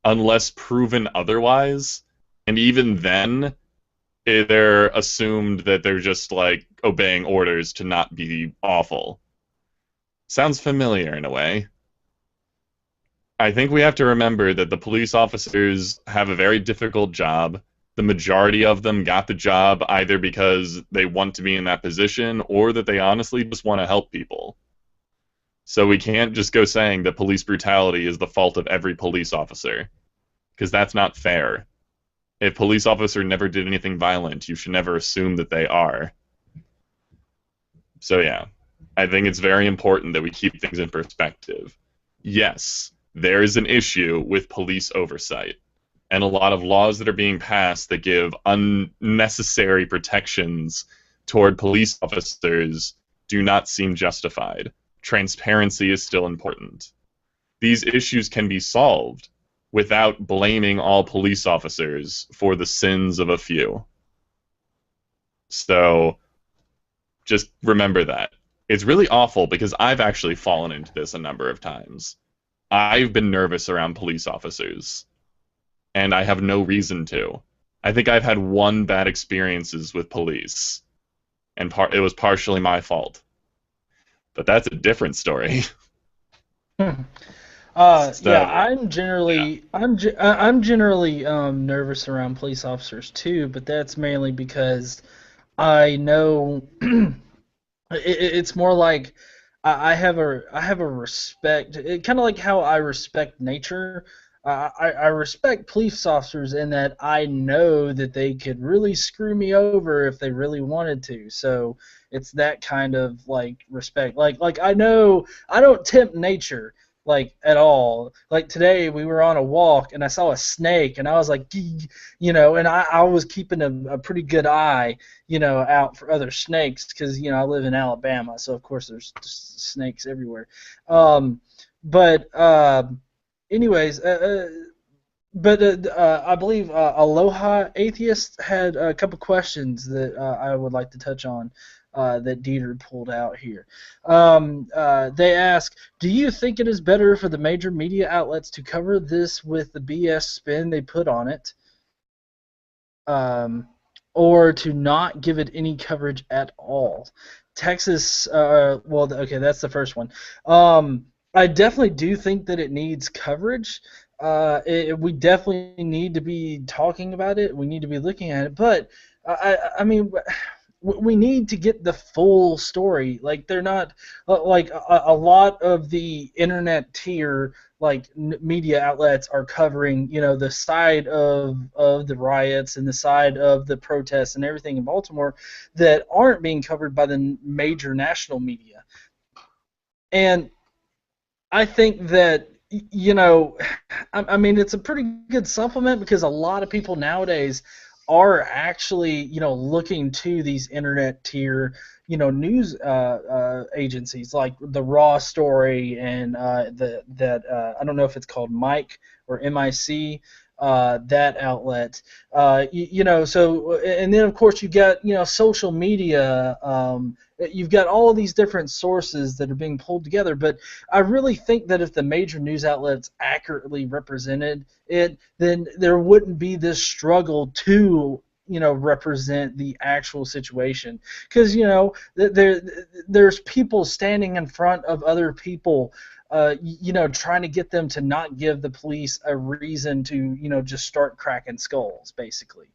unless proven otherwise, and even then they're assumed that they're just like obeying orders to not be awful. Sounds familiar in a way. I think we have to remember that the police officers have a very difficult job. The majority of them got the job either because they want to be in that position or that they honestly just want to help people. So we can't just go saying that police brutality is the fault of every police officer, because that's not fair. If police officer never did anything violent, you should never assume that they are. So yeah, I think it's very important that we keep things in perspective. Yes, there is an issue with police oversight, and a lot of laws that are being passed that give unnecessary protections toward police officers do not seem justified. Transparency is still important. These issues can be solved without blaming all police officers for the sins of a few. So just remember that. It's really awful because I've actually fallen into this a number of times. I've been nervous around police officers, and I have no reason to. I think I've had one bad experiences with police, and it was partially my fault. But that's a different story. So, Yeah, I'm generally nervous around police officers too, but that's mainly because I know it's more like I have a respect, kind of like how I respect nature. I respect police officers in that I know that they could really screw me over if they really wanted to. So it's that kind of like respect. Like I know I don't tempt nature like at all. Like today we were on a walk and I saw a snake and I was like, "Gee," and I was keeping a pretty good eye, out for other snakes because I live in Alabama, so of course there's just snakes everywhere. But anyways, I believe Aloha Atheist had a couple questions that I would like to touch on that Dieter pulled out here. They ask, do you think it is better for the major media outlets to cover this with the BS spin they put on it, or to not give it any coverage at all? Texas, okay, that's the first one. I definitely do think that it needs coverage. We definitely need to be talking about it. We need to be looking at it. But I mean, we need to get the full story. Like they're not like a lot of the internet tier like media outlets are covering, the side of the riots and the side of the protests and everything in Baltimore that aren't being covered by the major national media. And I think that I mean it's a pretty good supplement because a lot of people nowadays are actually, looking to these internet tier, news agencies like the Raw Story and I don't know if it's called Mike or MIC. That outlet, so, and then of course you got, social media. You've got all of these different sources that are being pulled together, but I really think that if the major news outlets accurately represented it, then there wouldn't be this struggle to, represent the actual situation, because there's people standing in front of other people, trying to get them to not give the police a reason to, just start cracking skulls, basically.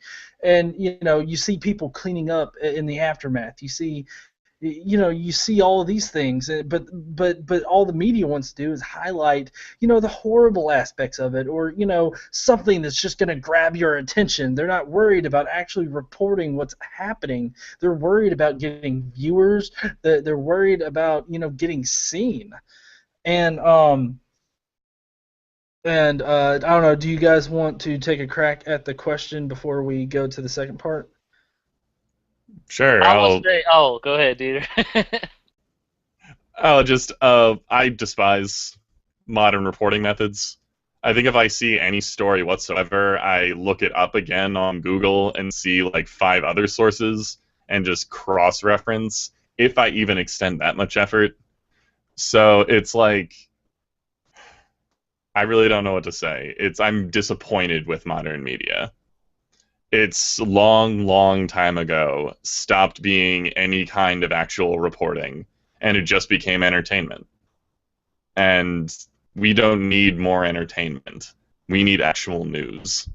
And, you see people cleaning up in the aftermath. You see all of these things, but all the media wants to do is highlight, the horrible aspects of it, or, something that's just going to grab your attention. They're not worried about actually reporting what's happening. They're worried about getting viewers. They're worried about, getting seen. And I don't know, do you guys want to take a crack at the question before we go to the second part? Sure, I would say, oh, go ahead, Dieter. I'll just I despise modern reporting methods. I think if I see any story whatsoever, I look it up again on Google and see like 5 other sources and just cross-reference if I even extend that much effort. So it's like I really don't know what to say. I'm disappointed with modern media. It's long, long time ago stopped being any kind of actual reporting, and it just became entertainment. And we don't need more entertainment. We need actual news.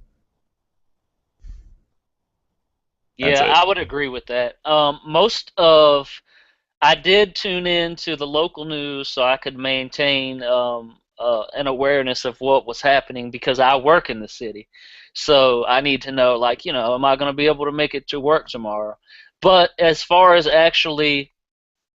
That's Yeah, it. I would agree with that. Most of I did tune in to the local news so I could maintain an awareness of what was happening because I work in the city. So I need to know, like, am I going to be able to make it to work tomorrow? But as far as actually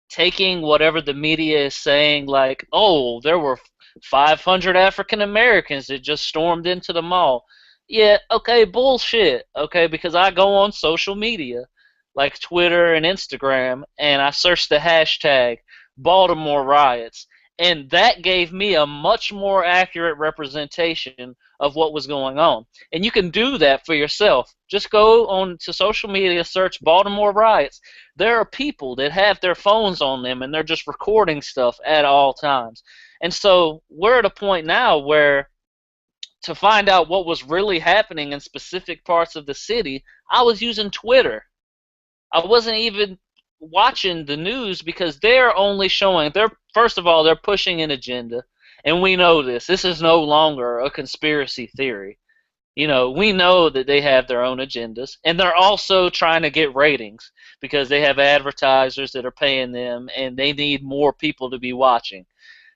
taking whatever the media is saying, like, oh, there were 500 African Americans that just stormed into the mall. Yeah, okay, bullshit. Okay, because I go on social media like Twitter and Instagram and I search the hashtag Baltimore Riots. And that gave me a much more accurate representation of what was going on. And you can do that for yourself. Just go on to social media, search Baltimore Riots. There are people that have their phones on them and they're just recording stuff at all times. And so we're at a point now where to find out what was really happening in specific parts of the city, I was using Twitter. I wasn't even watching the news because they're only showing, they're first of all, they're pushing an agenda. And we know this. This is no longer a conspiracy theory. We know that they have their own agendas, and they're also trying to get ratings because they have advertisers that are paying them, and they need more people to be watching.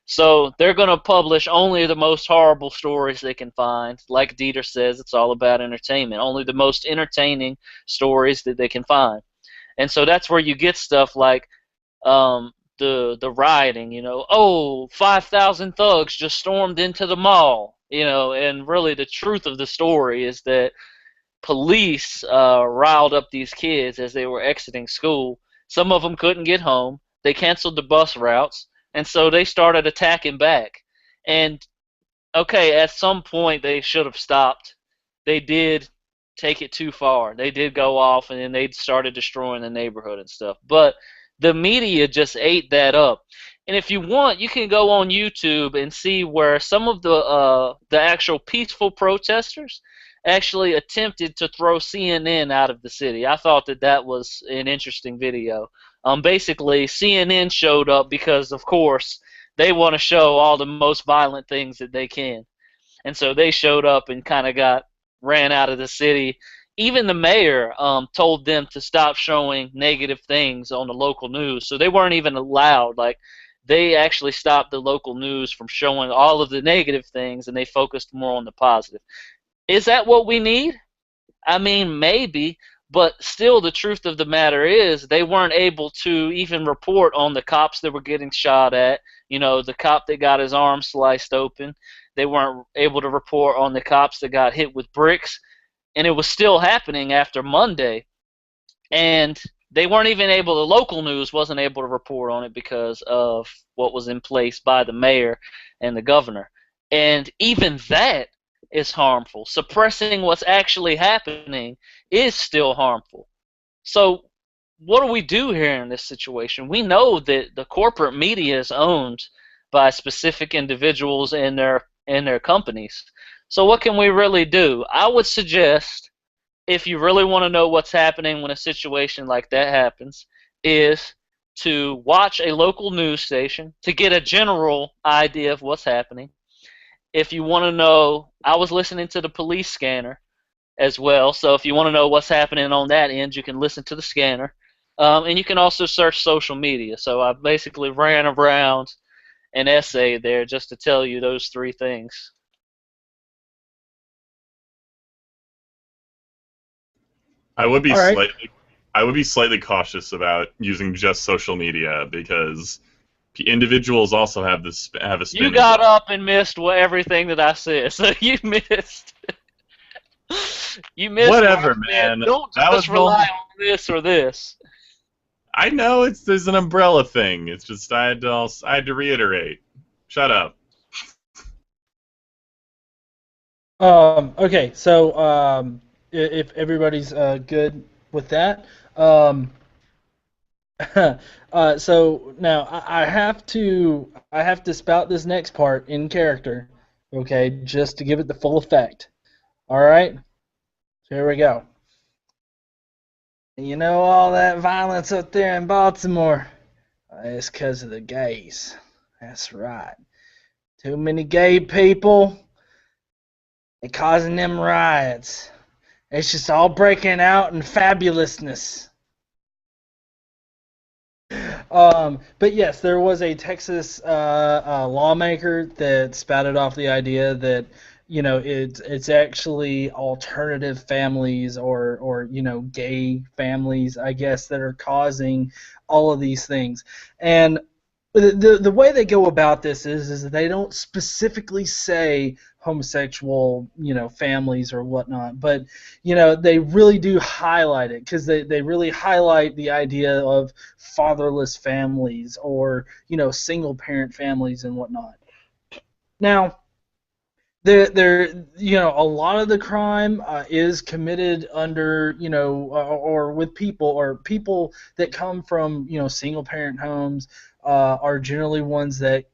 So they're going to publish only the most horrible stories they can find. Like Dieter says, it's all about entertainment. Only the most entertaining stories that they can find. And so that's where you get stuff like the rioting, 5,000 thugs just stormed into the mall, and really the truth of the story is that police riled up these kids as they were exiting school. Some of them couldn't get home. They canceled the bus routes, and so they started attacking back. And okay, at some point they should have stopped. They did take it too far. They did go off and then they started destroying the neighborhood and stuff. But the media just ate that up. And if you want, you can go on YouTube and see where some of the actual peaceful protesters actually attempted to throw CNN out of the city. I thought that that was an interesting video. Basically, CNN showed up because, of course, they want to show all the most violent things that they can. And so they showed up and kind of got ran out of the city. Even the mayor told them to stop showing negative things on the local news. So they weren't even allowed. Like, they actually stopped the local news from showing all of the negative things, and they focused more on the positive. Is that what we need? I mean, maybe, but still the truth of the matter is they weren't able to even report on the cops that were getting shot at, the cop that got his arm sliced open. They weren't able to report on the cops that got hit with bricks. and it was still happening after Monday, and they weren't even able. The local news wasn't able to report on it because of what was in place by the mayor and the governor, and even that is harmful. Suppressing what's actually happening is still harmful. So what do we do here in this situation? We know that the corporate media is owned by specific individuals and their companies. So what can we really do? I would suggest, if you really want to know what's happening when a situation like that happens, is to watch a local news station to get a general idea of what's happening. If you want to know, I was listening to the police scanner as well, so if you want to know what's happening on that end, you can listen to the scanner. And you can also search social media. So I basically ran around an essay there just to tell you those three things. I would be All right. slightly I would be slightly cautious about using just social media because individuals also have a spin You as got well. up and missed everything that I said, so you missed. You missed where Whatever, I said, man. don't That was just the rely only. on this or this. I know there's an umbrella thing. It's just I had to reiterate. Shut up. Okay, so if everybody's good with that, um, so now I have to spout this next part in character, okay, just to give it the full effect. All right, so here we go. You know all that violence up there in Baltimore? It's because of the gays. That's right. Too many gay people. They causing them riots. It's just all breaking out in fabulousness. But yes, there was a Texas lawmaker that spouted off the idea that it's actually alternative families or gay families, I guess, that are causing all of these things. And the way they go about this is that they don't specifically say homosexual families or whatnot, but they really do highlight it because they really highlight the idea of fatherless families or single parent families and whatnot. Now a lot of the crime is committed under or with people that come from single parent homes are generally ones that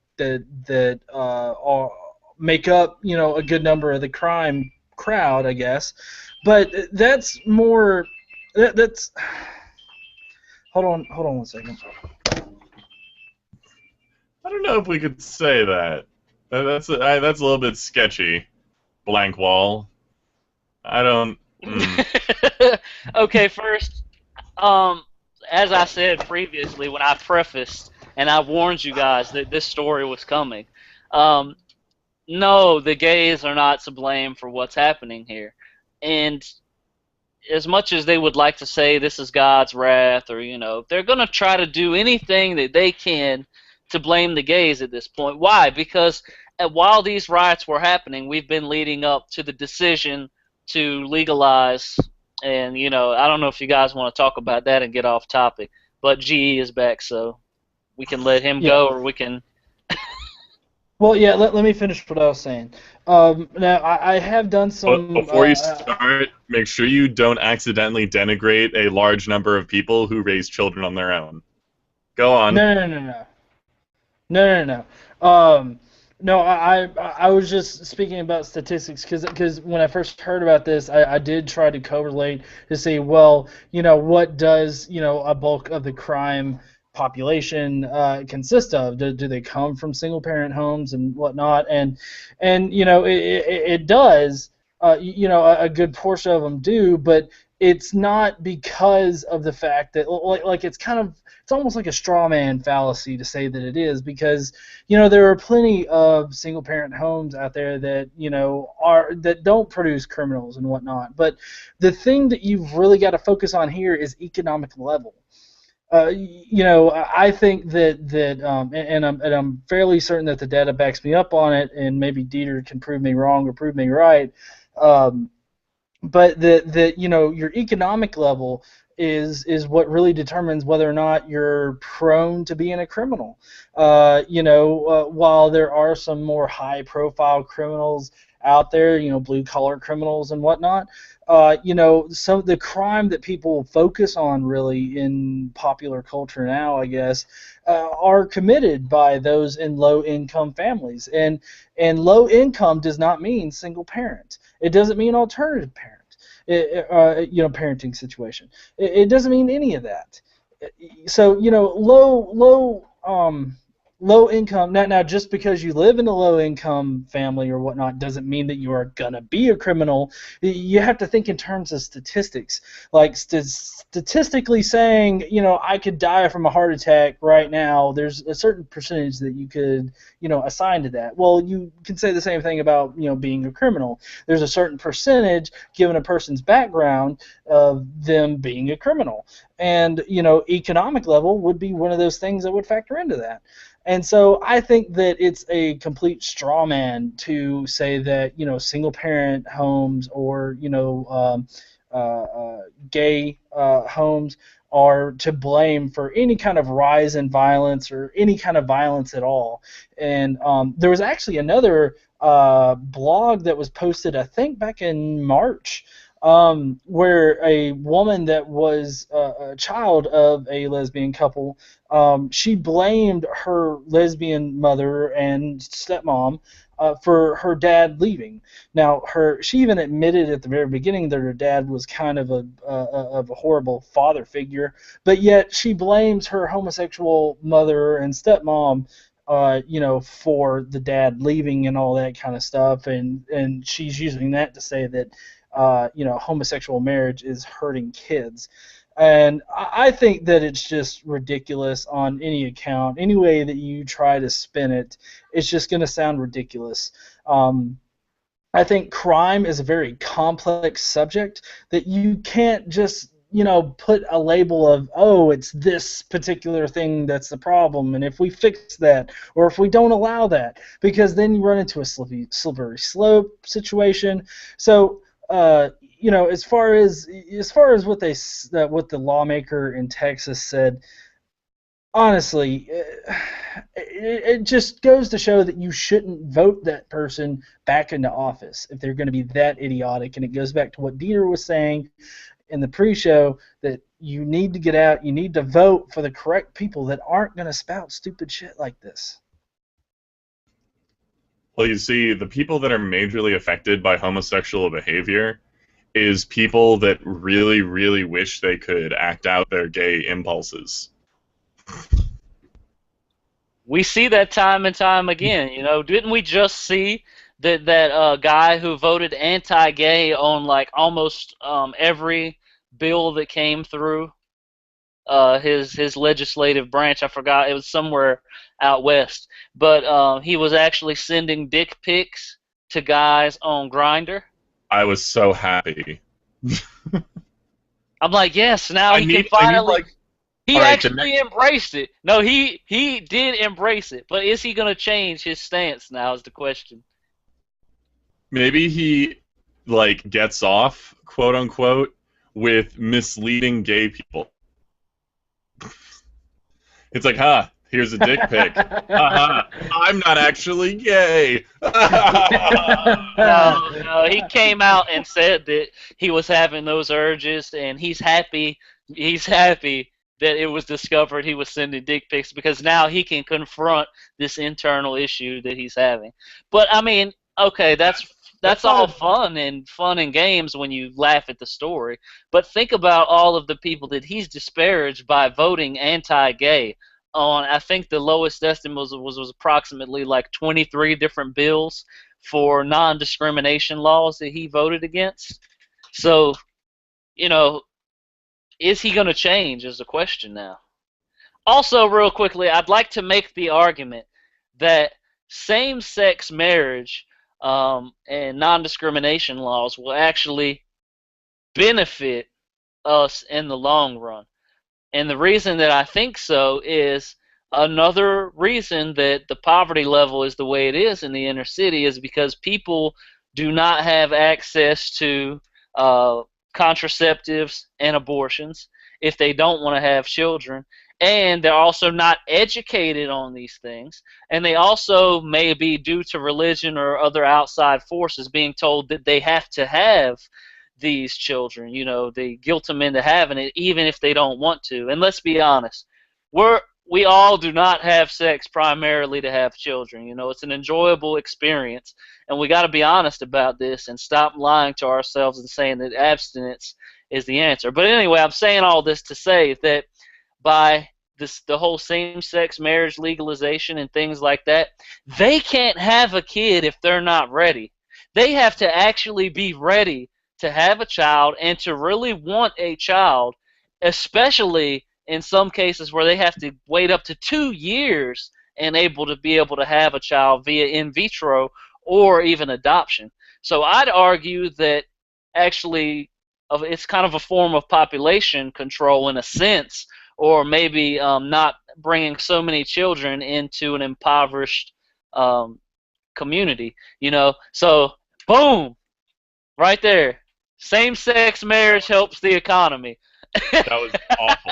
make up a good number of the crime crowd, I guess. But that's more that's hold on 1 second. I don't know if we could say that. That's a little bit sketchy. Blank wall. I don't. Okay, first, um, as I said previously when I prefaced and I warned you guys that this story was coming, um, no, the gays are not to blame for what's happening here. And as much as they would like to say this is God's wrath, or they're going to try to do anything that they can to blame the gays at this point. Why? Because while these riots were happening, we've been leading up to the decision to legalize. And I don't know if you guys want to talk about that and get off topic, but GE is back, so we can let him Yeah. go, or we can. Well, yeah. Let me finish what I was saying. Now I have done But some. before you start, make sure you don't accidentally denigrate a large number of people who raise children on their own. Go on. No, no, no, no, no, no, no. No, I was just speaking about statistics because when I first heard about this, I did try to correlate to see, well, what does a bulk of the crime population consist of? Do they come from single parent homes and whatnot? And it does. A good portion of them do, but it's not because of the fact that like it's almost like a straw man fallacy to say that it is, because there are plenty of single parent homes out there that that don't produce criminals and whatnot. But the thing that you've really got to focus on here is economic level. I think and I'm fairly certain that the data backs me up on it, and maybe Dieter can prove me wrong or prove me right. Um, but that your economic level is what really determines whether or not you're prone to being a criminal. While there are some more high profile criminals out there, blue collar criminals and whatnot, some of the crime that people focus on really in popular culture now, I guess, are committed by those in low income families. And low income does not mean single parent. It doesn't mean alternative parent. Parenting situation. It doesn't mean any of that. So low income. Now just because you live in a low income family or whatnot doesn't mean that you are gonna be a criminal. You have to think in terms of statistics. Like statistically saying, I could die from a heart attack right now. There's a certain percentage that you could assign to that. Well, you can say the same thing about being a criminal. There's a certain percentage given a person's background of them being a criminal, and economic level would be one of those things that would factor into that. And so I think that it's a complete straw man to say that single parent homes or gay homes are to blame for any kind of rise in violence or any kind of violence at all. And there was actually another blog that was posted, I think, back in March, where a woman that was a child of a lesbian couple, she blamed her lesbian mother and stepmom for her dad leaving. Now, she even admitted at the very beginning that her dad was kind of a horrible father figure, but yet she blames her homosexual mother and stepmom, for the dad leaving and all that kind of stuff, and she's using that to say that, homosexual marriage is hurting kids. And I think that it's just ridiculous on any account. Any way that you try to spin it, it's just going to sound ridiculous. I think crime is a very complex subject that you can't just put a label of, oh, it's this particular thing that's the problem, and if we fix that or if we don't allow that, because then you run into a slippery slope situation. So as far as what the lawmaker in Texas said, honestly, it just goes to show that you shouldn't vote that person back into office if they're going to be that idiotic. And it goes back to what Dieter was saying in the pre-show, that you need to get out, you need to vote for the correct people that aren't going to spout stupid shit like this. Well, you see, the people that are majorly affected by homosexual behavior is people that really, really wish they could act out their gay impulses. We see that time and time again. Didn't we just see that guy who voted anti-gay on like almost every bill that came through his legislative branch? I forgot, it was somewhere out west, but he was actually sending dick pics to guys on Grindr. I was so happy. I'm like, yes, now he can I need finally. like, He all right, the actually next, embraced it. No, he did embrace it, but is he going to change his stance now? Is the question. maybe he like gets off, quote unquote, with misleading gay people. It's like, here's a dick pic. I'm not actually gay. No, he came out and said that he was having those urges, and he's happy. He's happy that it was discovered he was sending dick pics, because now he can confront this internal issue that he's having. But I mean, okay, that's all fun and games when you laugh at the story. But think about all of the people that he's disparaged by voting anti-gay on. I think the lowest estimate was approximately like 23 different bills for non-discrimination laws that he voted against. So, you know, is he going to change is the question now. Also, real quickly, I'd like to make the argument that same-sex marriage and non-discrimination laws will actually benefit us in the long run. And the reason that I think so is another reason that the poverty level is the way it is in the inner city is because people do not have access to uh, contraceptives and abortions if they don't want to have children. And they're also not educated on these things. And they also may be, due to religion or other outside forces, being told that they have to have these children. They guilt them into having it, even if they don't want to. And let's be honest, we all do not have sex primarily to have children. It's an enjoyable experience, and we got to be honest about this and stop lying to ourselves and saying that abstinence is the answer. But anyway, I'm saying all this to say that by the whole same-sex marriage legalization and things like that, they can't have a kid if they're not ready. They have to actually be ready to have a child and to really want a child, especially in some cases where they have to wait up to 2 years and be able to have a child via in vitro or even adoption. So I'd argue that actually it's kind of a form of population control in a sense, or maybe not bringing so many children into an impoverished community. So boom, right there. Same-sex marriage helps the economy. That was awful.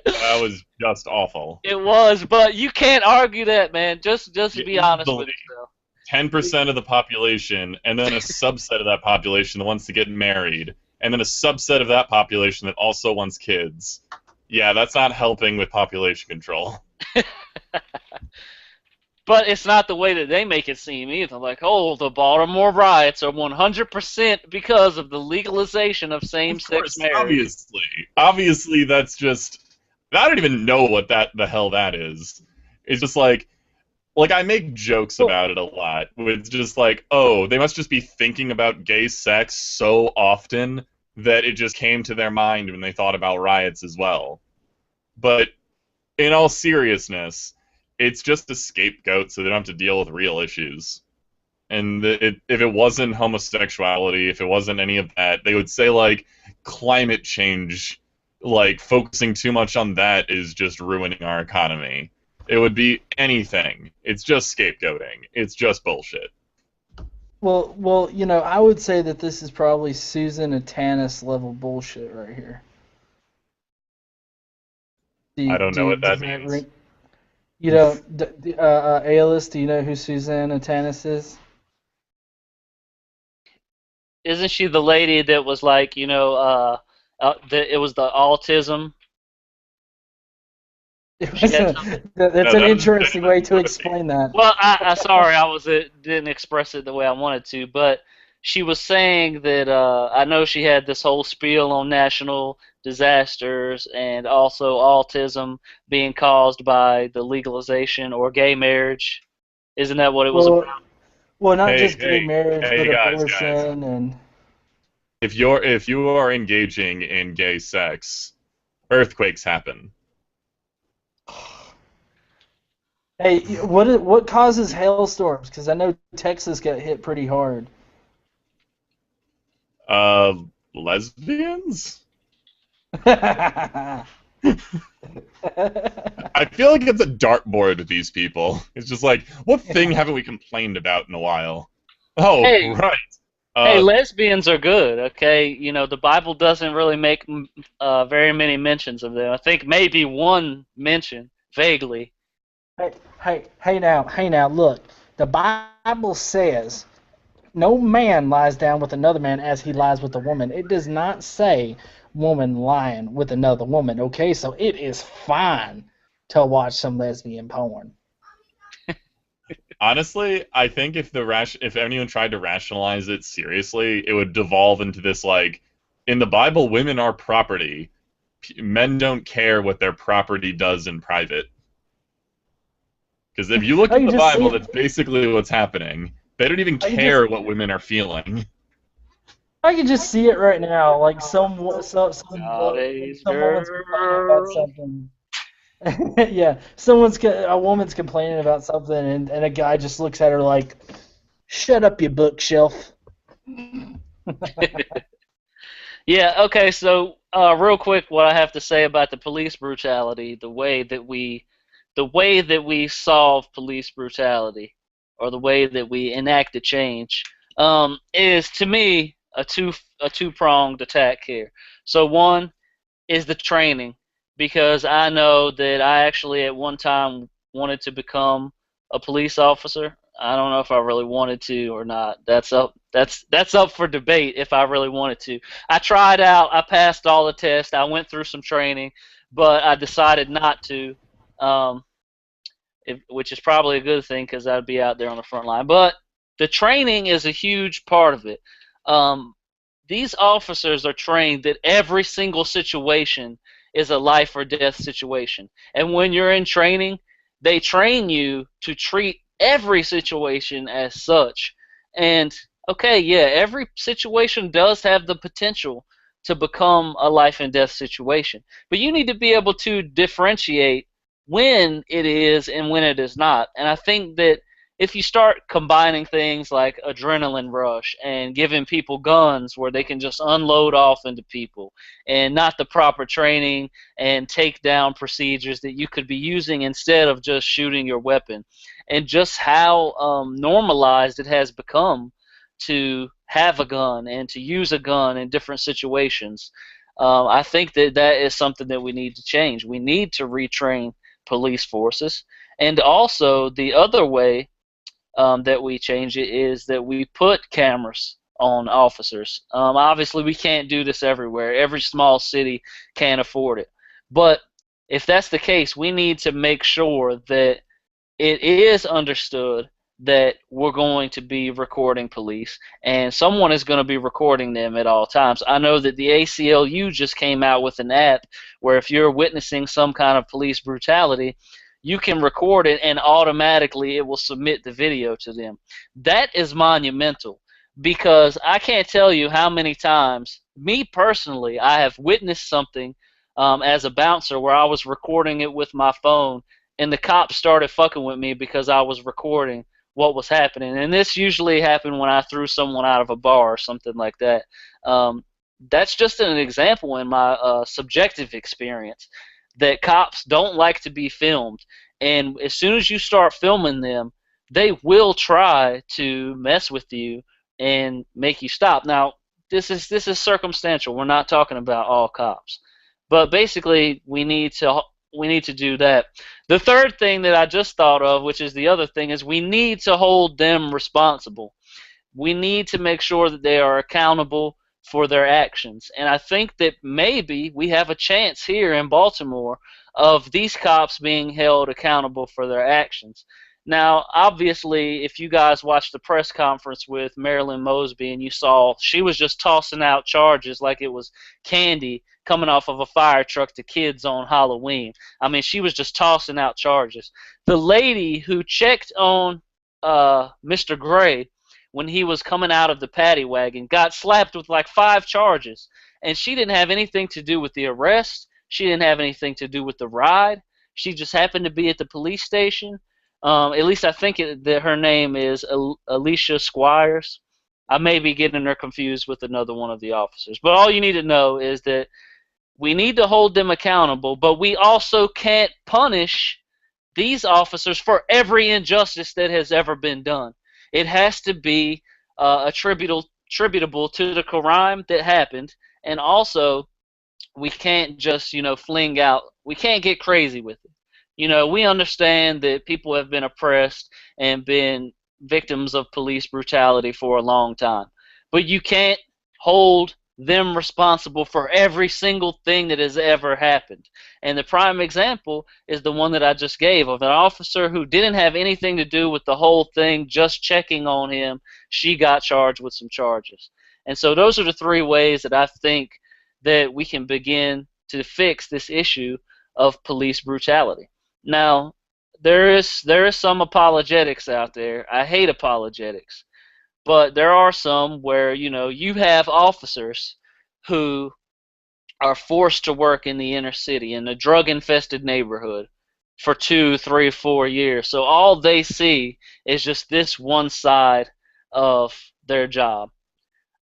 That was just awful. It was, but you can't argue that, man. Just be honest with yourself. 10% of the population, and then a subset of that population that wants to get married, and then a subset of that population that also wants kids. Yeah, that's not helping with population control. But it's not the way that they make it seem either. Like, oh, the Baltimore Riots are 100% because of the legalization of same-sex marriage. Obviously, that's just... I don't even know what the hell that is. It's just like I make jokes about it a lot. It's just like, oh, they must just be thinking about gay sex so often that it just came to their mind when they thought about riots as well. But in all seriousness, it's just a scapegoat so they don't have to deal with real issues. And if it wasn't homosexuality, if it wasn't any of that, they would say, like, climate change, like, focusing too much on that is just ruining our economy. It would be anything. It's just scapegoating. It's just bullshit. Well, I would say that this is probably Susan Atanas level bullshit right here. I don't know what that means. You don't, Aeolus, do you know who Susan Atanas is? Isn't she the lady that was like, it was the autism? That's an interesting way to explain that. Well, sorry, didn't express it the way I wanted to, but she was saying that I know she had this whole spiel on national disasters and also autism being caused by the legalization or gay marriage. Isn't that what it was about? Well, not just gay marriage, but abortion and. If you are engaging in gay sex, earthquakes happen. Hey, what causes hailstorms? Because I know Texas got hit pretty hard. Lesbians? I feel like it's a dartboard with these people. It's just like, what thing haven't we complained about in a while? Oh, hey, right. Hey, lesbians are good, okay? The Bible doesn't really make very many mentions of them. I think maybe one mention, vaguely. Hey now, look. The Bible says, no man lies down with another man as he lies with a woman. It does not say woman lying with another woman, okay? So it is fine to watch some lesbian porn. Honestly, I think if anyone tried to rationalize it seriously, it would devolve into this, like, in the Bible, women are property. Men don't care what their property does in private. Because if you look at the Bible, that's basically what's happening. They don't even care what women are feeling. I can just see it right now, like someone's complaining about something. Yeah, a woman's complaining about something, and a guy just looks at her like, "Shut up, you bookshelf." Yeah. Okay. So, real quick, what I have to say about the police brutality, the way that we solve police brutality, or the way that we enact a change, is, to me, a two-pronged attack here. So one is the training, because I know that I actually at one time wanted to become a police officer. I don't know if I really wanted to or not. That's up for debate if I really wanted to. I tried out, I passed all the tests, I went through some training, but I decided not to. Um, which is probably a good thing because I'd be out there on the front line. But the training is a huge part of it. Um, these officers are trained that every single situation is a life or death situation. And when you're in training, they train you to treat every situation as such. And okay, yeah, every situation does have the potential to become a life and death situation. But you need to be able to differentiate when it is and when it is not. And I think that if you start combining things like adrenaline rush and giving people guns where they can just unload off into people, and not the proper training and takedown procedures that you could be using instead of just shooting your weapon, and just how normalized it has become to have a gun and to use a gun in different situations, I think that that is something that we need to change. We need to retrain police forces. And also, the other way that we change it is that we put cameras on officers. Obviously, we can't do this everywhere. Every small city can't afford it. But if that's the case, we need to make sure that it is understood that we're going to be recording police, and someone is going to be recording them at all times. I know that the ACLU just came out with an app where if you're witnessing some kind of police brutality, you can record it and automatically it will submit the video to them. That is monumental, because I can't tell you how many times, me personally, I have witnessed something as a bouncer where I was recording it with my phone, and the cops started fucking with me because I was recording what was happening. And this usually happened when I threw someone out of a bar or something like that. That's just an example in my subjective experience that cops don't like to be filmed. And as soon as you start filming them, they will try to mess with you and make you stop. Now, this is circumstantial. We're not talking about all cops. But basically, we need to do that. The third thing that I just thought of, which is the other thing, is we need to hold them responsible. We need to make sure that they are accountable for their actions. And I think that maybe we have a chance here in Baltimore of these cops being held accountable for their actions. Now, obviously, if you guys watched the press conference with Marilyn Mosby and you saw she was just tossing out charges like it was candy coming off of a fire truck to kids on Halloween. I mean, she was just tossing out charges. The lady who checked on Mr. Gray when he was coming out of the paddy wagon got slapped with like 5 charges, and she didn't have anything to do with the arrest. She didn't have anything to do with the ride. She just happened to be at the police station. At least I think that her name is Alicia Squires. I may be getting her confused with another one of the officers. But all you need to know is that we need to hold them accountable, but we also can't punish these officers for every injustice that has ever been done. It has to be attributable to the crime that happened, and also we can't just fling out. We can't get crazy with it. We understand that people have been oppressed and been victims of police brutality for a long time, but you can't hold them responsible for every single thing that has ever happened. And the prime example is the one that I just gave of an officer who didn't have anything to do with the whole thing, just checking on him. She got charged with some charges. And so those are the 3 ways that I think that we can begin to fix this issue of police brutality. Now, there is some apologetics out there. I hate apologetics. But there are some where, you have officers who are forced to work in the inner city, in a drug-infested neighborhood, for 2, 3, 4 years. So all they see is just this one side of their job.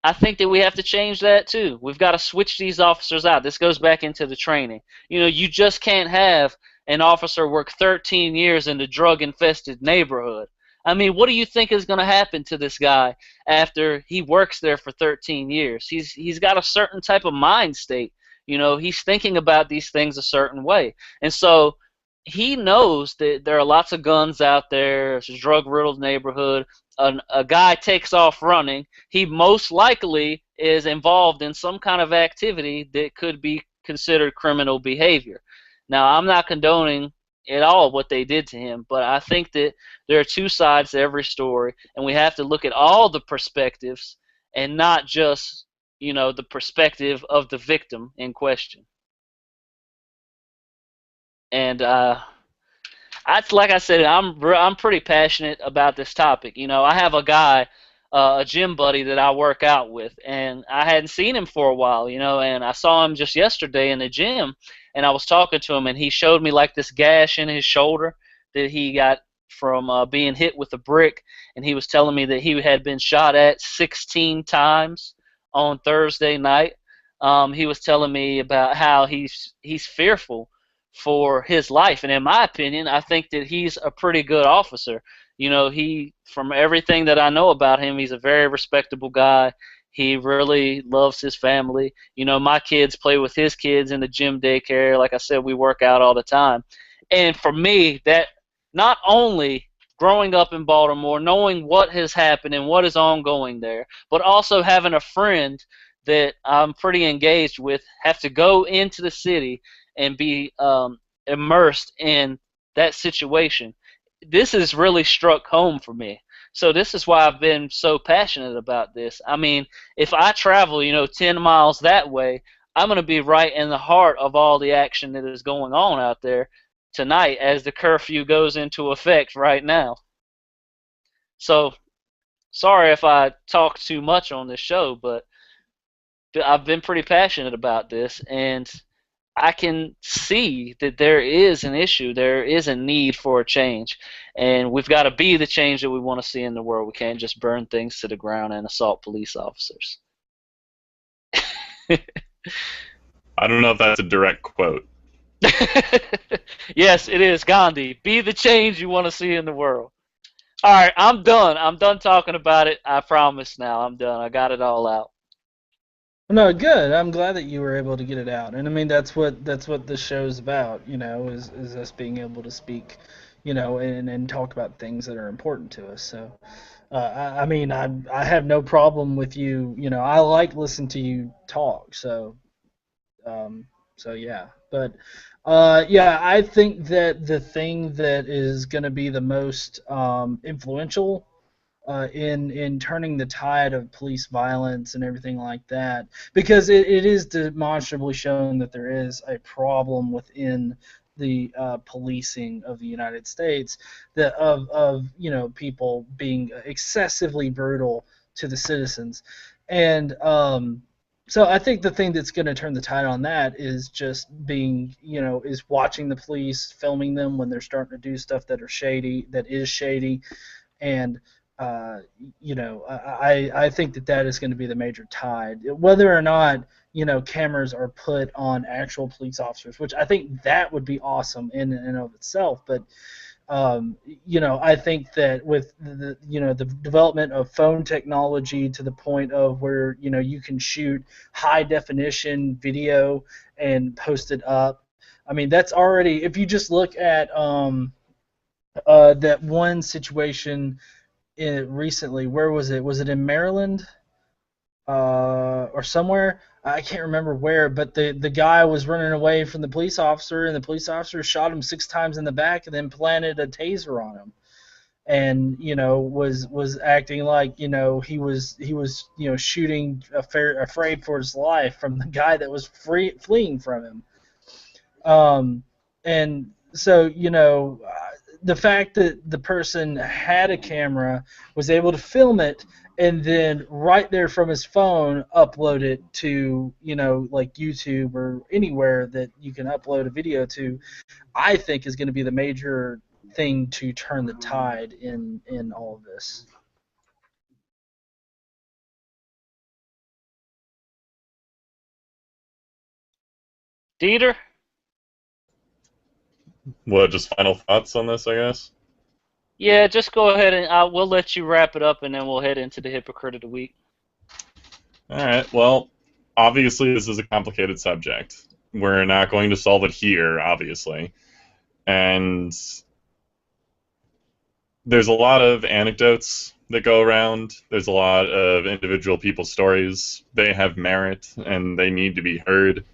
I think that we have to change that too. We've got to switch these officers out. This goes back into the training. You just can't have an officer work 13 years in a drug-infested neighborhood. I mean, what do you think is going to happen to this guy after he works there for 13 years? He's got a certain type of mind state. You know, he's thinking about these things a certain way. And so he knows that there are lots of guns out there. It's a drug-riddled neighborhood. A guy takes off running. He most likely is involved in some kind of activity that could be considered criminal behavior. Now, I'm not condoning at all what they did to him, but I think that there are two sides to every story, and we have to look at all the perspectives and not just, the perspective of the victim in question. And like I said, I'm pretty passionate about this topic. I have a guy, a gym buddy that I work out with, and I hadn't seen him for a while. And I saw him just yesterday in the gym, and I was talking to him, and he showed me like this gash in his shoulder that he got from being hit with a brick, and he was telling me that he had been shot at 16 times on Thursday night. He was telling me about how he's fearful for his life. And in my opinion, I think that he's a pretty good officer. From everything that I know about him, he's a very respectable guy. He really loves his family. My kids play with his kids in the gym daycare. Like I said, we work out all the time. And for me, that not only growing up in Baltimore, knowing what has happened and what is ongoing there, but also having a friend that I'm pretty engaged with have to go into the city and be immersed in that situation. This has really struck home for me. So this is why I've been so passionate about this. I mean, if I travel, 10 miles that way, I'm going to be right in the heart of all the action that is going on out there tonight as the curfew goes into effect right now. So sorry if I talk too much on this show, but I've been pretty passionate about this, and I can see that there is an issue. There is a need for a change. And we've got to be the change that we want to see in the world. We can't just burn things to the ground and assault police officers. I don't know if that's a direct quote. Yes, it is Gandhi. Be the change you want to see in the world. All right, I'm done. I'm done talking about it. I promise now. I'm done. I got it all out. No, good. I'm glad that you were able to get it out. And I mean that's what this show's about, is us being able to speak, and talk about things that are important to us. So I mean I have no problem with you, I like listening to you talk. Um so yeah. But yeah, I think that the thing that is going to be the most influential in turning the tide of police violence and everything like that, because it is demonstrably shown that there is a problem within the policing of the United States, that of people being excessively brutal to the citizens. And so I think the thing that's going to turn the tide on that is just being, is watching the police, filming them when they're starting to do stuff that is shady, and uh, I think that is going to be the major tide. Whether or not cameras are put on actual police officers, which I think that would be awesome in and of itself. But I think that with the development of phone technology to the point of where you can shoot high definition video and post it up. I mean, that's already, if you just look at that one situation recently. Where was it? Was it in Maryland or somewhere? I can't remember where, but the guy was running away from the police officer, and the police officer shot him 6 times in the back, and then planted a taser on him, and was acting like he was shooting afraid for his life from the guy that was fleeing from him. And so, the fact that the person had a camera, was able to film it, and then right there from his phone upload it to, like YouTube or anywhere that you can upload a video to, I think is going to be the major thing to turn the tide in all of this. Dieter? What, just final thoughts on this, I guess? Yeah, just go ahead and we'll let you wrap it up, and then we'll head into the hypocrite of the week. All right. Well, obviously, this is a complicated subject. We're not going to solve it here, obviously. And there's a lot of anecdotes that go around. There's a lot of individual people's stories. They have merit and they need to be heard.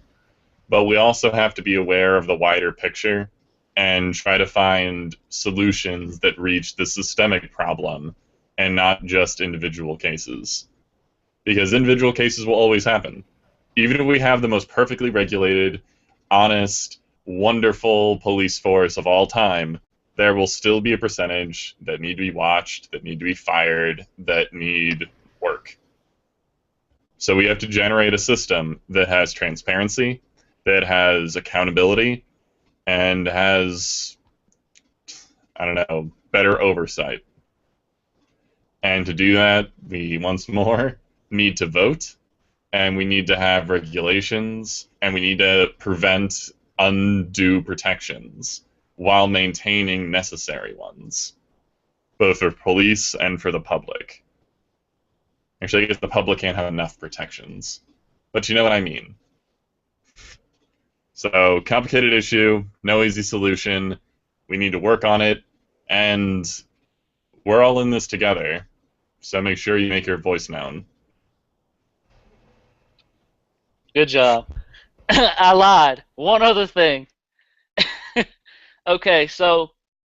But we also have to be aware of the wider picture and try to find solutions that reach the systemic problem and not just individual cases. Because individual cases will always happen. Even if we have the most perfectly regulated, honest, wonderful police force of all time, there will still be a percentage that need to be watched, that need to be fired, that need work. So we have to generate a system that has transparency, that has accountability, and has, I don't know, better oversight. And to do that, we once more need to vote, and we need to have regulations, and we need to prevent undue protections while maintaining necessary ones, both for police and for the public. Actually, I guess the public can't have enough protections, but you know what I mean. So, complicated issue, no easy solution. We need to work on it, and we're all in this together. So make sure you make your voice known. Good job. I lied. One other thing. Okay, so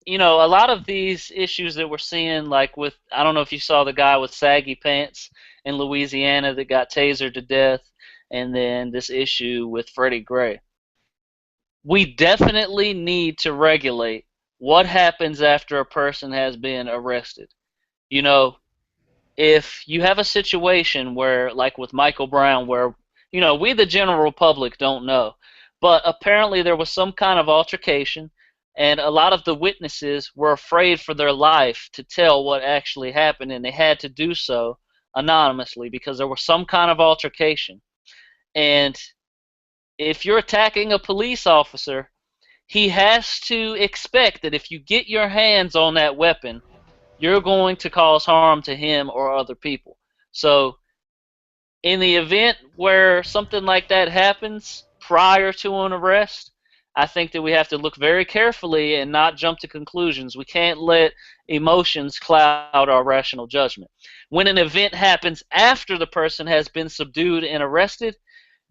a lot of these issues that we're seeing, like with, I don't know if you saw the guy with saggy pants in Louisiana that got tasered to death, and then this issue with Freddie Gray. We definitely need to regulate what happens after a person has been arrested. You know, if you have a situation where, like with Michael Brown, where, we the general public don't know, but apparently there was some kind of altercation, and a lot of the witnesses were afraid for their life to tell what actually happened, and they had to do so anonymously because there was some kind of altercation. And if you're attacking a police officer, he has to expect that if you get your hands on that weapon, you're going to cause harm to him or other people. So, in the event where something like that happens prior to an arrest, I think that we have to look very carefully and not jump to conclusions. We can't let emotions cloud our rational judgment. When an event happens after the person has been subdued and arrested,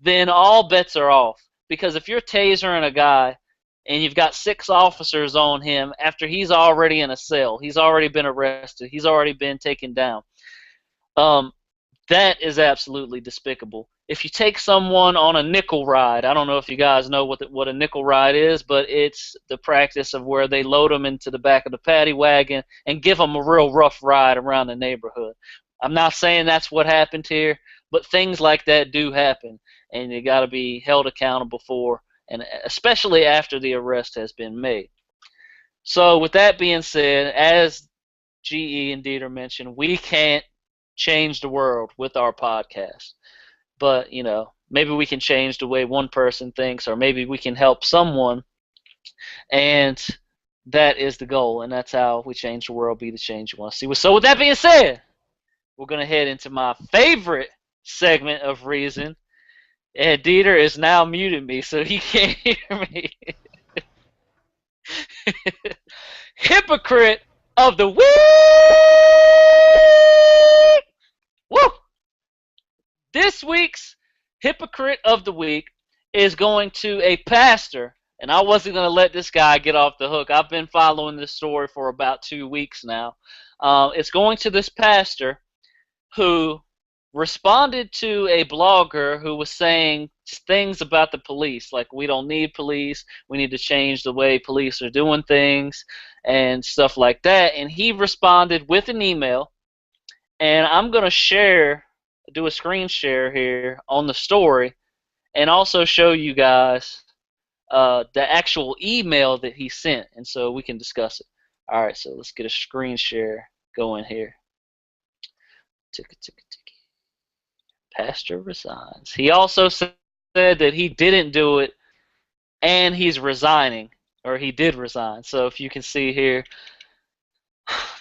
then all bets are off. Because if you're tasering a guy and you've got 6 officers on him after he's already in a cell, he's already been arrested, he's already been taken down, um, that is absolutely despicable. If you take someone on a nickel ride, I don't know if you guys know what a nickel ride is, but it's the practice of where they load them into the back of the paddy wagon and give them a real rough ride around the neighborhood. I'm not saying that's what happened here, but things like that do happen, and you got to be held accountable for, and especially after the arrest has been made. So, with that being said, as GE and Dieter mentioned, we can't change the world with our podcast. But, maybe we can change the way one person thinks, or maybe we can help someone. And that is the goal. And that's how we change the world, be the change you want to see. So, with that being said, we're going to head into my favorite segment of Reason. And Dieter is now muted me, so he can't hear me. Hypocrite of the week! Woo! This week's hypocrite of the week is going to a pastor, and I wasn't going to let this guy get off the hook. I've been following this story for about 2 weeks now. It's going to this pastor who responded to a blogger who was saying things about the police, like we don't need police, we need to change the way police are doing things, and stuff like that. And he responded with an email, and I'm going to do a screen share here on the story, and also show you guys the actual email that he sent, and so we can discuss it. All right, so let's get a screen share going here. Ticka, ticka, ticka. Pastor resigns. He also said that he didn't do it, and he's resigning, or he did resign. So if you can see here,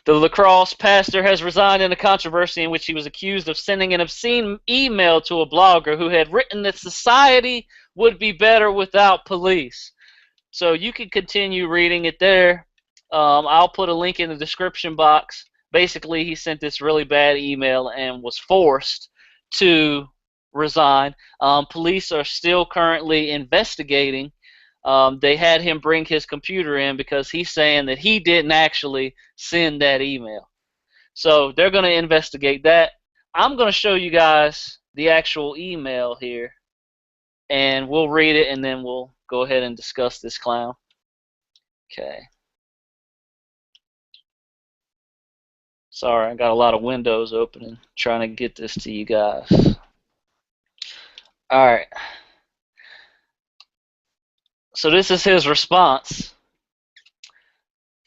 The lacrosse pastor has resigned in a controversy in which he was accused of sending an obscene email to a blogger who had written that society would be better without police. So you can continue reading it there. I'll put a link in the description box. Basically, he sent this really bad email and was forced to resign. Police are still currently investigating. They had him bring his computer in because he's saying that he didn't actually send that email. So they're going to investigate that. I'm going to show you guys the actual email here, and we'll read it, and then we'll go ahead and discuss this clown. Okay. Sorry, I got a lot of windows open trying to get this to you guys. Alright. So this is his response.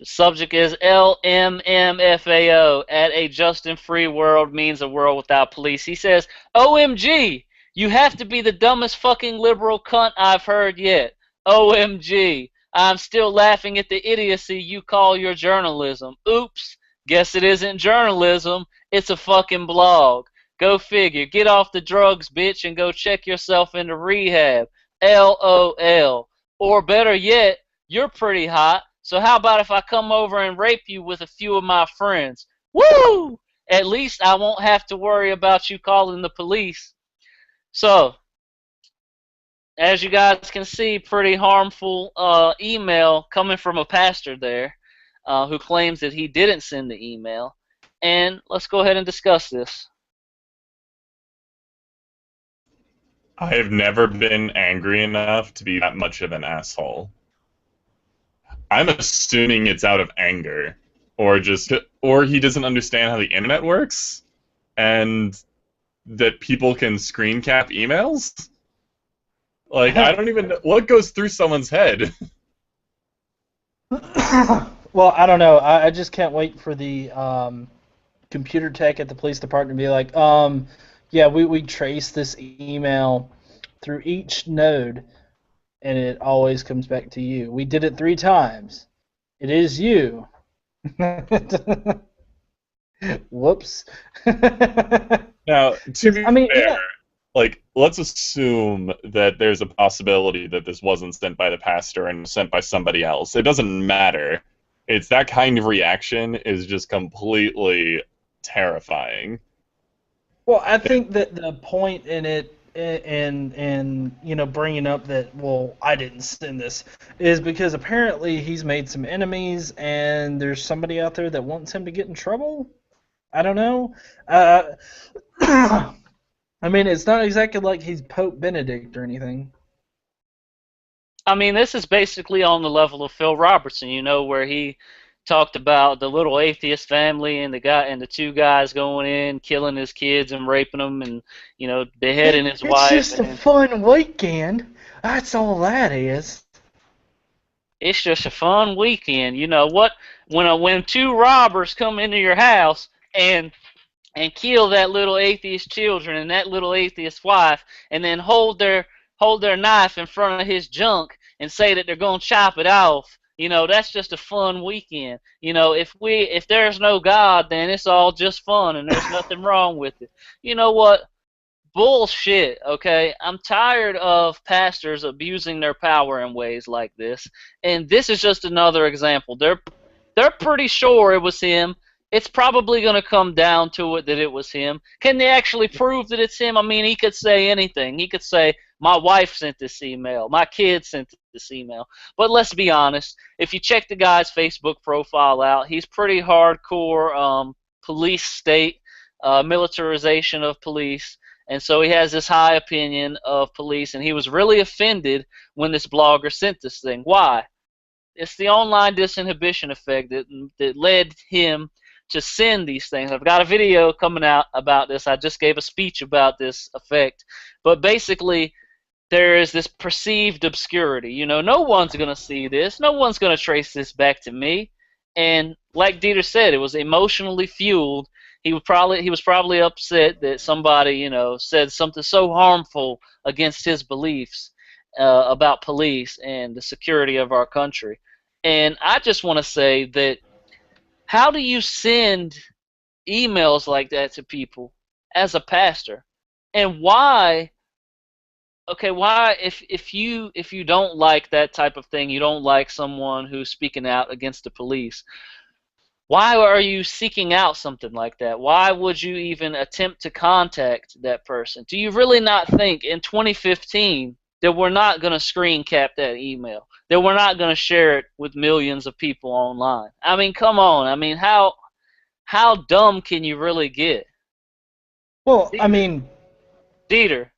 The subject is LMMFAO. At a just and free world means a world without police. He says, OMG, you have to be the dumbest fucking liberal cunt I've heard yet. OMG, I'm still laughing at the idiocy you call your journalism. Oops, guess it isn't journalism, it's a fucking blog. Go figure. Get off the drugs, bitch, and go check yourself into rehab. LOL. Or better yet, you're pretty hot, so how about if I come over and rape you with a few of my friends? Woo! At least I won't have to worry about you calling the police. So, as you guys can see, pretty harmful email coming from a pastor there who claims that he didn't send the email. And let's go ahead and discuss this. I have never been angry enough to be that much of an asshole. I'm assuming it's out of anger, or he doesn't understand how the internet works, and that people can screen cap emails. Like, I don't even know what goes through someone's head. Well, I don't know. I just can't wait for the computer tech at the police department to be like, yeah, we trace this email through each node, and it always comes back to you. We did it 3 times. It is you. Whoops. Now, to be fair, yeah. like, let's assume that there's a possibility that this wasn't sent by the pastor and sent by somebody else. It doesn't matter. It's that kind of reaction is just completely terrifying. Well, I think that the point in it, and you know, bringing up that, well, I didn't send this, is because apparently he's made some enemies, and there's somebody out there that wants him to get in trouble. I don't know. I mean, it's not exactly like he's Pope Benedict or anything. I mean, this is basically on the level of Phil Robertson, you know, where he talked about the little atheist family and the 2 guys going in, killing his kids and raping them, and you know, beheading his wife. It's just a fun weekend. That's all that is. It's just a fun weekend. You know what? When 2 robbers come into your house and kill that little atheist children and that little atheist wife, and then hold their knife in front of his junk and say that they're gonna chop it off. You know, that's just a fun weekend. You know, if there's no God, then it's all just fun and there's nothing wrong with it. You know what? Bullshit, okay? I'm tired of pastors abusing their power in ways like this, and this is just another example. They're pretty sure it was him. It's probably going to come down to it that it was him. Can they actually prove that it's him? I mean, he could say anything. He could say, my wife sent this email, my kid sent this email. But let's be honest, if you check the guy's Facebook profile out, he's pretty hardcore police state, militarization of police. And so he has this high opinion of police, and he was really offended when this blogger sent this thing. Why? It's the online disinhibition effect that led him to send these things. I've got a video coming out about this. I just gave a speech about this effect. But basically, there is this perceived obscurity. You know, no one's going to see this. No one's going to trace this back to me. And like Dieter said, it was emotionally fueled. He was probably upset that somebody, you know, said something so harmful against his beliefs about police and the security of our country. And I just want to say that how do you send emails like that to people as a pastor? And why, okay, why, if you don't like that type of thing, you don't like someone who's speaking out against the police, why are you seeking out something like that? Why would you even attempt to contact that person? Do you really not think in 2015 that we're not going to screen cap that email? That we're not going to share it with millions of people online? I mean, come on. I mean, how dumb can you really get? Well, I Dieter, mean, Dieter,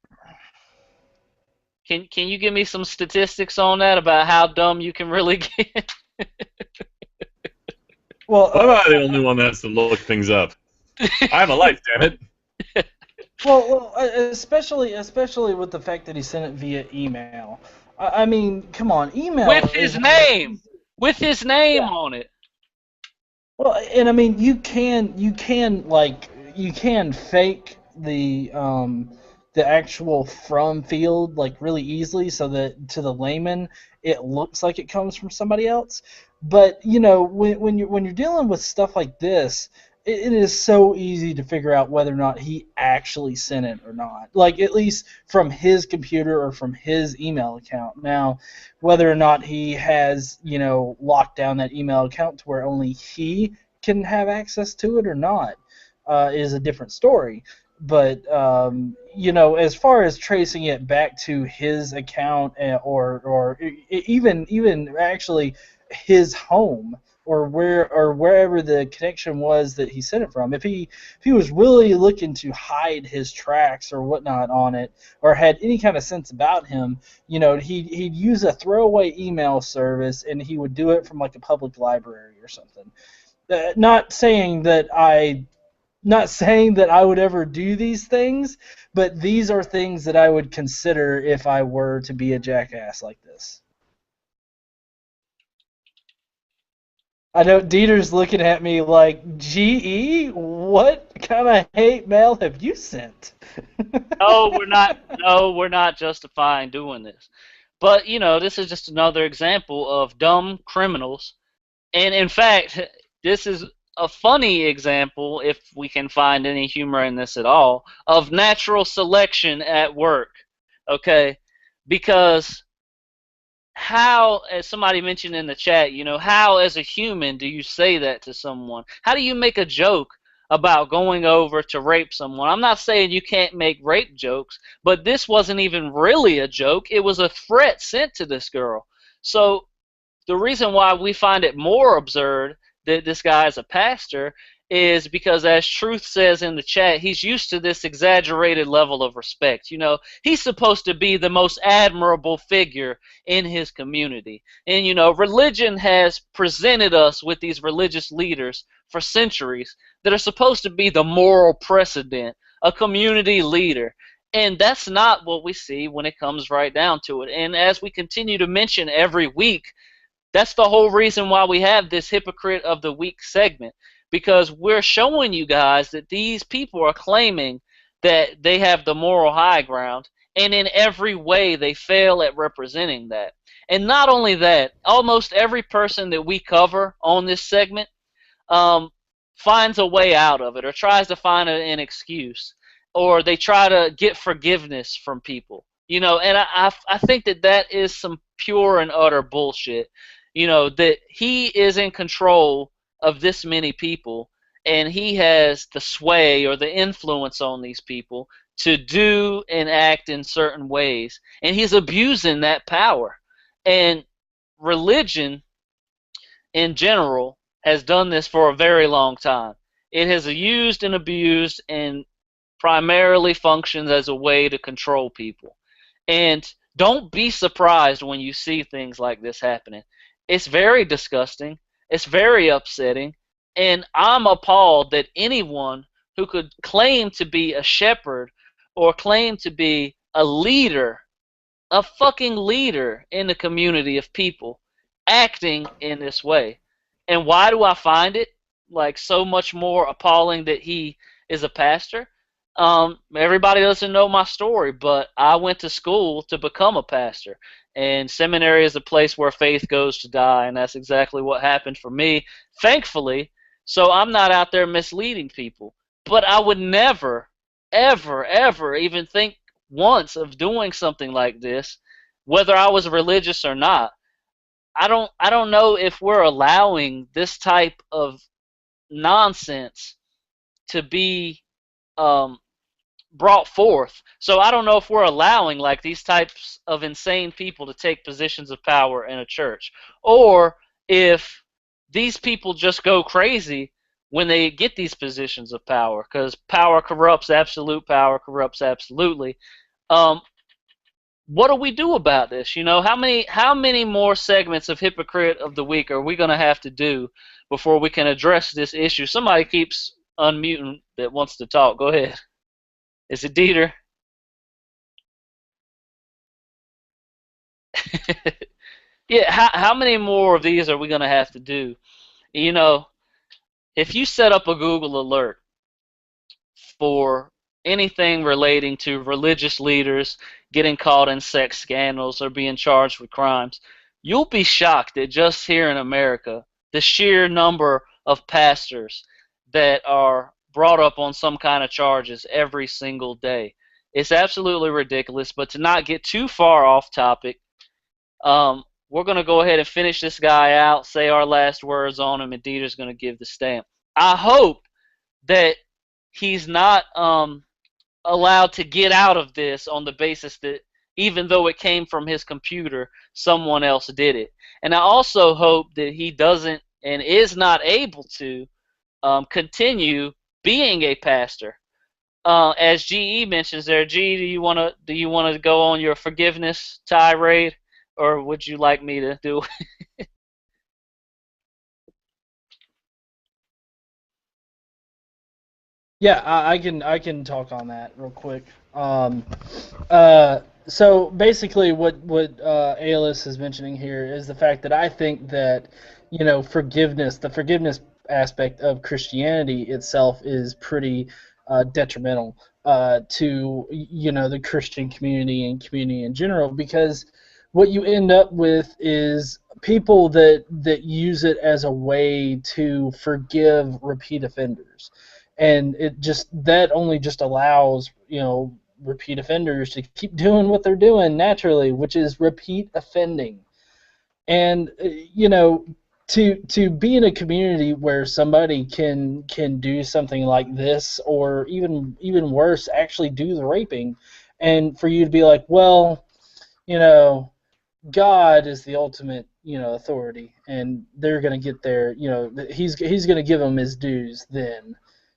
can you give me some statistics on that about how dumb you can really get? well, Why am I the only one that has to look things up? I have a life, damn it. especially with the fact that he sent it via email. I mean, come on, email With is his one of the name, with his name yeah. on it. Well, and I mean, you can fake the actual from field like really easily, so that to the layman it looks like it comes from somebody else. But when you're dealing with stuff like this, it is so easy to figure out whether or not he actually sent it or not. Like, at least from his computer or from his email account. Now, whether or not he has, locked down that email account to where only he can have access to it or not, is a different story. But as far as tracing it back to his account, or even actually his home, or wherever the connection was that he sent it from, if he was really looking to hide his tracks or whatnot on it, or had any kind of sense about him, he'd use a throwaway email service, and he would do it from like a public library or something. Not saying that I would ever do these things, but these are things that I would consider if I were to be a jackass like this. I know Dieter's looking at me like, GE, what kind of hate mail have you sent? No, we're not. No, we're not justifying doing this. But this is just another example of dumb criminals. And in fact, this is a funny example, if we can find any humor in this at all, of natural selection at work. Okay, because how, as somebody mentioned in the chat, how as a human do you say that to someone? How do you make a joke about going over to rape someone? I'm not saying you can't make rape jokes, but this wasn't even really a joke. It was a threat sent to this girl. So the reason why we find it more absurd that this guy is a pastor is because, as Truth says in the chat, he's used to this exaggerated level of respect. He's supposed to be the most admirable figure in his community. And, religion has presented us with these religious leaders for centuries that are supposed to be the moral precedent, a community leader. And that's not what we see when it comes right down to it. And as we continue to mention every week, that's the whole reason why we have this Hypocrite of the Week segment, because we're showing you guys that these people are claiming that they have the moral high ground, and in every way they fail at representing that. And not only that, almost every person that we cover on this segment um, finds a way out of it, or tries to find an excuse, or they try to get forgiveness from people. And I think that is some pure and utter bullshit. That he is in control of this many people, and he has the sway or the influence on these people to do and act in certain ways, and he's abusing that power. And religion in general has done this for a very long time. It has used and abused and primarily functions as a way to control people. And don't be surprised when you see things like this happening. It's very disgusting. It's very upsetting. And I'm appalled that anyone who could claim to be a shepherd or claim to be a leader, a fucking leader in the community of people, acting in this way. And why do I find it like so much more appalling that he is a pastor? Everybody doesn't know my story, but I went to school to become a pastor. And seminary is a place where faith goes to die, and that's exactly what happened for me. Thankfully, So I'm not out there misleading people. But I would never, ever, ever even think once of doing something like this, whether I was religious or not. I don't know if we're allowing this type of nonsense to be um, brought forth. So I don't know if we're allowing like these types of insane people to take positions of power in a church, or if these people just go crazy when they get these positions of power, because power corrupts. Absolute power corrupts absolutely. Um, what do we do about this? How many more segments of Hypocrite of the Week are we going to have to do before we can address this issue? Somebody keeps unmuting that wants to talk. Go ahead. Is it Dieter? Yeah, how many more of these are we going to have to do? You know, if you set up a Google alert for anything relating to religious leaders getting caught in sex scandals or being charged with crimes, you'll be shocked that just here in America, the sheer number of pastors that are brought up on some kind of charges every single day. It's absolutely ridiculous, but to not get too far off topic, we're going to go ahead and finish this guy out, say our last words on him, and Dieter's going to give the stamp. I hope that he's not allowed to get out of this on the basis that even though it came from his computer, someone else did it. And I also hope that he doesn't and is not able to continue being a pastor. As GE mentions there, GE, do you want to go on your forgiveness tirade, or would you like me to do? Yeah, I can talk on that real quick. So basically, what Aeolus is mentioning here is the fact that I think that forgiveness, the forgiveness aspect of Christianity itself, is pretty detrimental to the Christian community and community in general, because what you end up with is people that use it as a way to forgive repeat offenders, and it just that only just allows repeat offenders to keep doing what they're doing naturally, which is repeat offending. And to be in a community where somebody can do something like this, or even worse, actually do the raping, and for you to be like, well, you know God is the ultimate, authority, and they're going to get their, he's going to give them his dues. Then,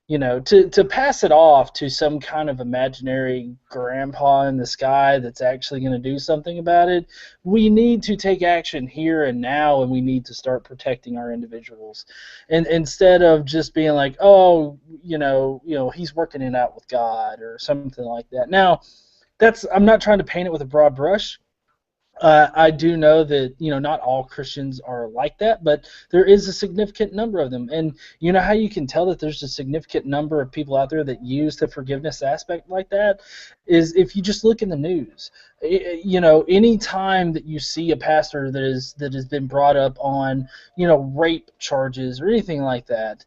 to pass it off to some kind of imaginary grandpa in the sky that's actually going to do something about it, we need to take action here and now, and we need to start protecting our individuals, and instead of just being like, oh, he's working it out with God or something like that. Now, I'm not trying to paint it with a broad brush. I do know that not all Christians are like that, but there is a significant number of them. And you know how you can tell that there's a significant number of people out there that use the forgiveness aspect like that is if you just look in the news. Any time that you see a pastor that has been brought up on rape charges or anything like that,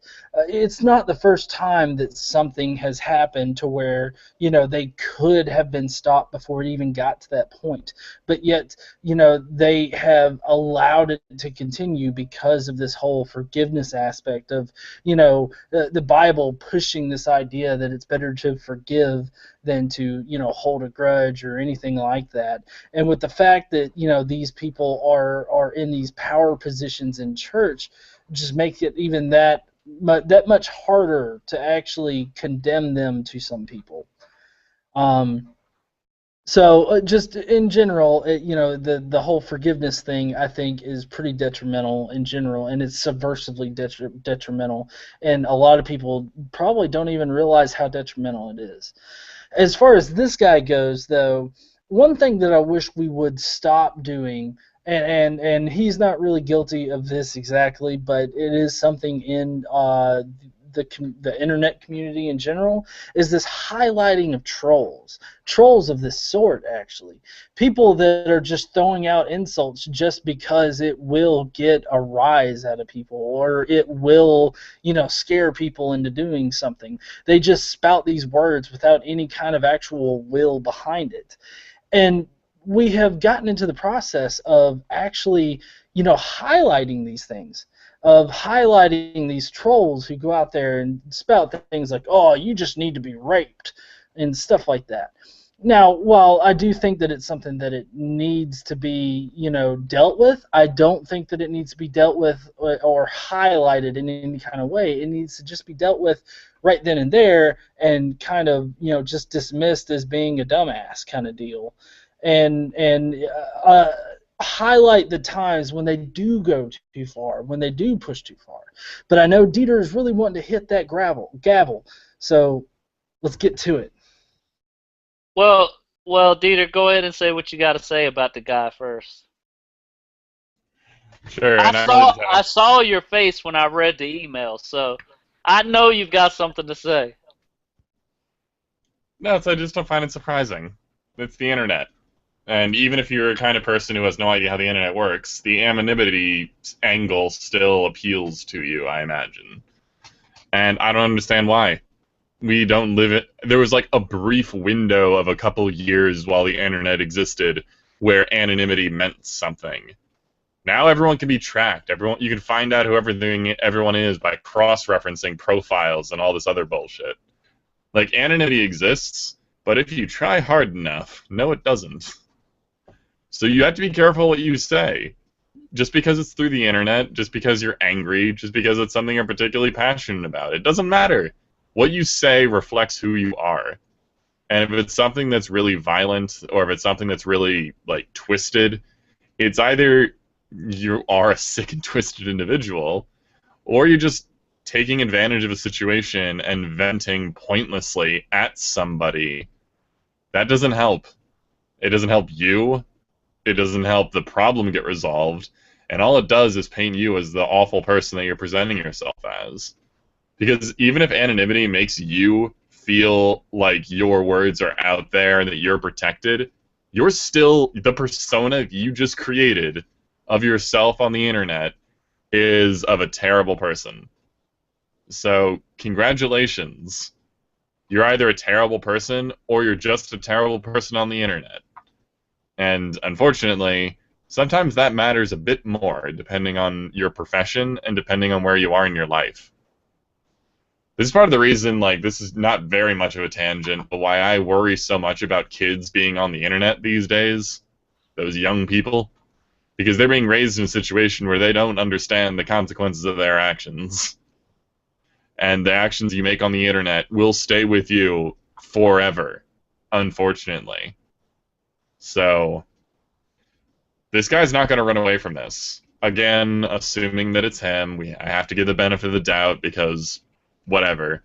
it's not the first time that something has happened to where they could have been stopped before it even got to that point, but yet they have allowed it to continue because of this whole forgiveness aspect of the Bible pushing this idea that it's better to forgive than to hold a grudge or anything like that. And with the fact that these people are in these power positions in church, just make it even that much harder to actually condemn them to some people. So just in general, the whole forgiveness thing, I think, is pretty detrimental in general, and it's subversively detrimental, and a lot of people probably don't even realize how detrimental it is. As far as this guy goes, though, one thing that I wish we would stop doing, and he's not really guilty of this exactly, but it is something in the internet community in general is this highlighting of trolls of this sort, actually, people that are just throwing out insults just because it will get a rise out of people, or it will, scare people into doing something. They just spout these words without any kind of actual will behind it. And we have gotten into the process of actually, highlighting these things, of highlighting these trolls who go out there and spout things like, oh, you just need to be raped, and stuff like that. Now, while I do think that it's something that it needs to be, dealt with, I don't think that it needs to be dealt with or highlighted in any kind of way. It needs to just be dealt with right then and there, and kind of, just dismissed as being a dumbass kind of deal, and highlight the times when they do go too far, when they do push too far. But I know Dieter is really wanting to hit that gavel, so let's get to it. Well, Dieter, go ahead and say what you got to say about the guy first. Sure, I and I really saw just I saw your face when I read the email, so I know you've got something to say. no, I just don't find it surprising. It's the internet. And even if you're a kind of person who has no idea how the internet works, the anonymity angle still appeals to you, I imagine. And I don't understand why. We don't live it. There was like a brief window of a couple years while the internet existed where anonymity meant something. Now everyone can be tracked. You can find out who everyone is by cross-referencing profiles and all this other bullshit. Like, anonymity exists, but if you try hard enough, no, it doesn't. So you have to be careful what you say. Just because it's through the internet, just because you're angry, just because it's something you're particularly passionate about, it doesn't matter. What you say reflects who you are. And if it's something that's really violent, or if it's something that's really, like, twisted, it's either you are a sick and twisted individual, or you're just taking advantage of a situation and venting pointlessly at somebody. That doesn't help. It doesn't help you. It doesn't help the problem get resolved, and all it does is paint you as the awful person that you're presenting yourself as. Because even if anonymity makes you feel like your words are out there and that you're protected, you're still the persona you just created of yourself on the internet is of a terrible person. So, congratulations. You're either a terrible person or you're just a terrible person on the internet. And unfortunately, sometimes that matters a bit more depending on your profession and depending on where you are in your life. This is part of the reason, like, this is not very much of a tangent, but why I worry so much about kids being on the internet these days, those young people, because they're being raised in a situation where they don't understand the consequences of their actions. And the actions you make on the internet will stay with you forever, unfortunately. So, this guy's not going to run away from this. Again, assuming that it's him, I have to give the benefit of the doubt because whatever.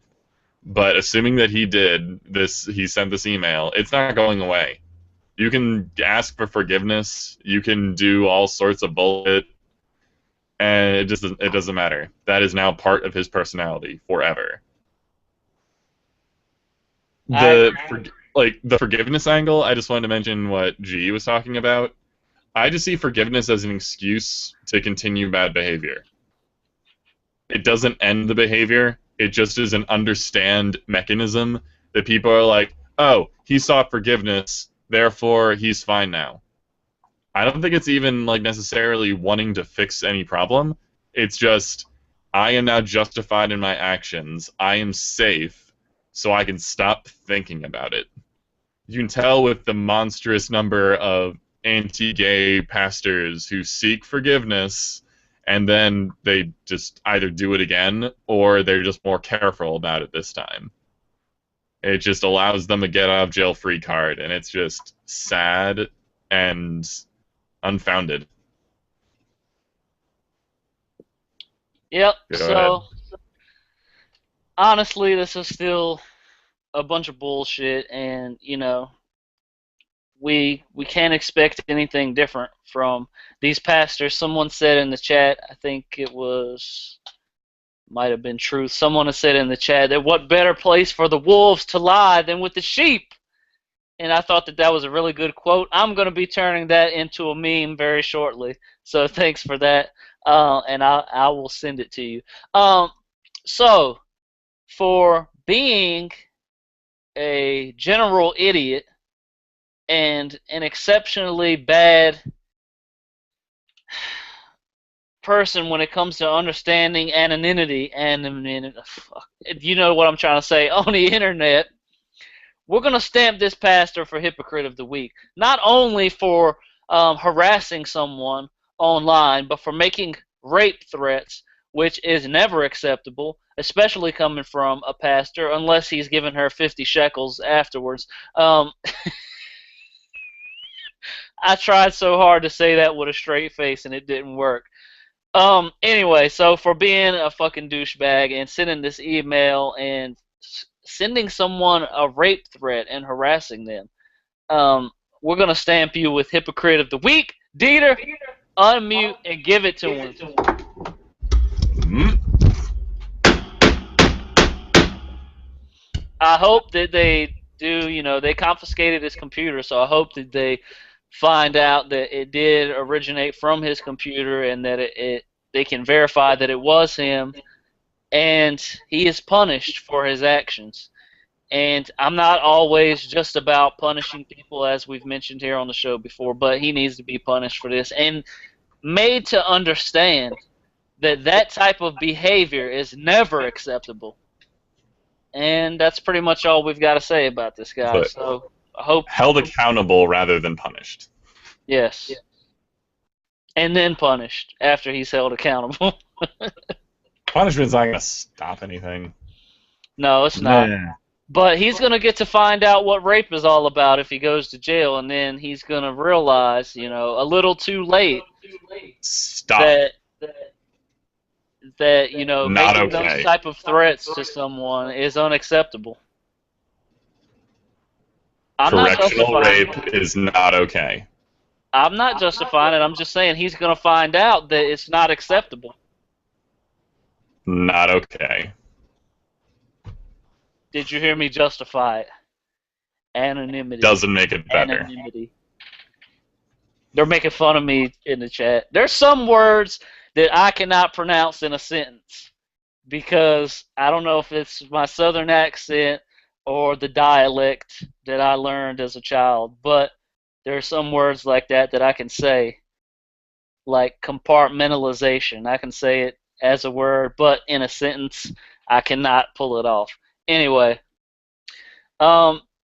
But assuming that he did this, he sent this email, it's not going away. You can ask for forgiveness, you can do all sorts of bullshit, and it doesn't matter. That is now part of his personality forever. The forgiveness angle, I just wanted to mention what G was talking about. I just see forgiveness as an excuse to continue bad behavior. It doesn't end the behavior. It just is an understand mechanism that people are like, oh, he sought forgiveness, therefore he's fine now. I don't think it's even like necessarily wanting to fix any problem. It's just, I am now justified in my actions. I am safe, so I can stop thinking about it. You can tell with the monstrous number of anti-gay pastors who seek forgiveness and then they just either do it again or they're just more careful about it this time. It just allows them a get out of jail free card, and it's just sad and unfounded. Yep. Go ahead. So honestly, this is still a bunch of bullshit, and we can't expect anything different from these pastors. Someone said in the chat, I think it was might have been truth. Someone has said in the chat that what better place for the wolves to lie than with the sheep? And I thought that that was a really good quote. I'm going to be turning that into a meme very shortly. So thanks for that, and I will send it to you. So for being a general idiot and an exceptionally bad person when it comes to understanding anonymity, you know what I'm trying to say, on the internet, we're going to stamp this pastor for hypocrite of the week. Not only for harassing someone online, but for making rape threats, which is never acceptable, especially coming from a pastor, unless he's given her 50 shekels afterwards. I tried so hard to say that with a straight face, and it didn't work. Anyway, so for being a fucking douchebag and sending this email and sending someone a rape threat and harassing them, we're gonna stamp you with hypocrite of the week. Dieter, unmute and give it to him. I hope that they do, they confiscated his computer, so I hope that they find out that it did originate from his computer and that they can verify that it was him, and he is punished for his actions. And I'm not always just about punishing people, as we've mentioned here on the show before, but he needs to be punished for this and made to understand that that type of behavior is never acceptable. And that's pretty much all we've got to say about this guy. But so I hope held accountable rather than punished. Yes. And then punished after he's held accountable. Punishment's not gonna stop anything. No, it's not. Nah. But he's going to get to find out what rape is all about if he goes to jail, and then he's going to realize, a little too late Stop. that Not making okay. those type of threats to someone is unacceptable. Correctional rape is not okay. I'm not justifying it. I'm just saying he's going to find out that it's not acceptable. Not okay. Did you hear me justify it? Anonymity. Doesn't make it better. Anonymity. They're making fun of me in the chat. There's some words that I cannot pronounce in a sentence because I don't know if it's my southern accent or the dialect that I learned as a child, but there are some words like that that I can say, like compartmentalization. I can say it as a word, but in a sentence, I cannot pull it off. Anyway,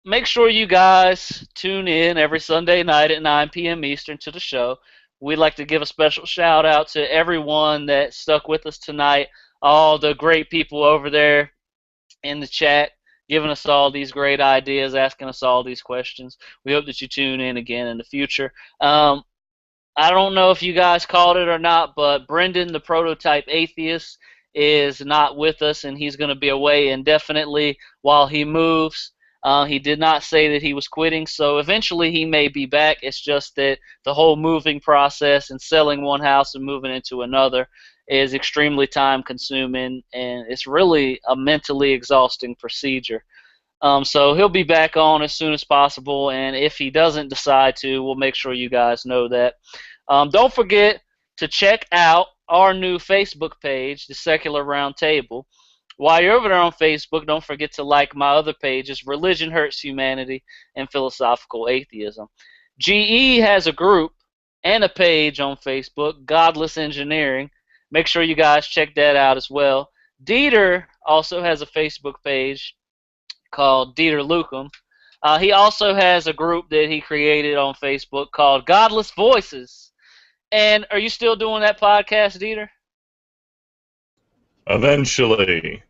make sure you guys tune in every Sunday night at 9 p.m. Eastern to the show. We'd like to give a special shout out to everyone that stuck with us tonight, all the great people over there in the chat, giving us all these great ideas, asking us all these questions. We hope that you tune in again in the future. I don't know if you guys called it or not, but Brendan, the prototype atheist, is not with us, and he's going to be away indefinitely while he moves. He did not say that he was quitting, so eventually he may be back. It's just that the whole moving process and selling one house and moving into another is extremely time-consuming, and it's really a mentally exhausting procedure. So he'll be back on as soon as possible, and if he doesn't decide to, we'll make sure you guys know that. Don't forget to check out our new Facebook page, The Secular Roundtable. While you're over there on Facebook, don't forget to like my other pages, Religion Hurts Humanity and Philosophical Atheism. GE has a group and a page on Facebook, Godless Engineering. Make sure you guys check that out as well. Dieter also has a Facebook page called Dieter Lukum. He also has a group that he created on Facebook called Godless Voices. And are you still doing that podcast, Dieter? Eventually.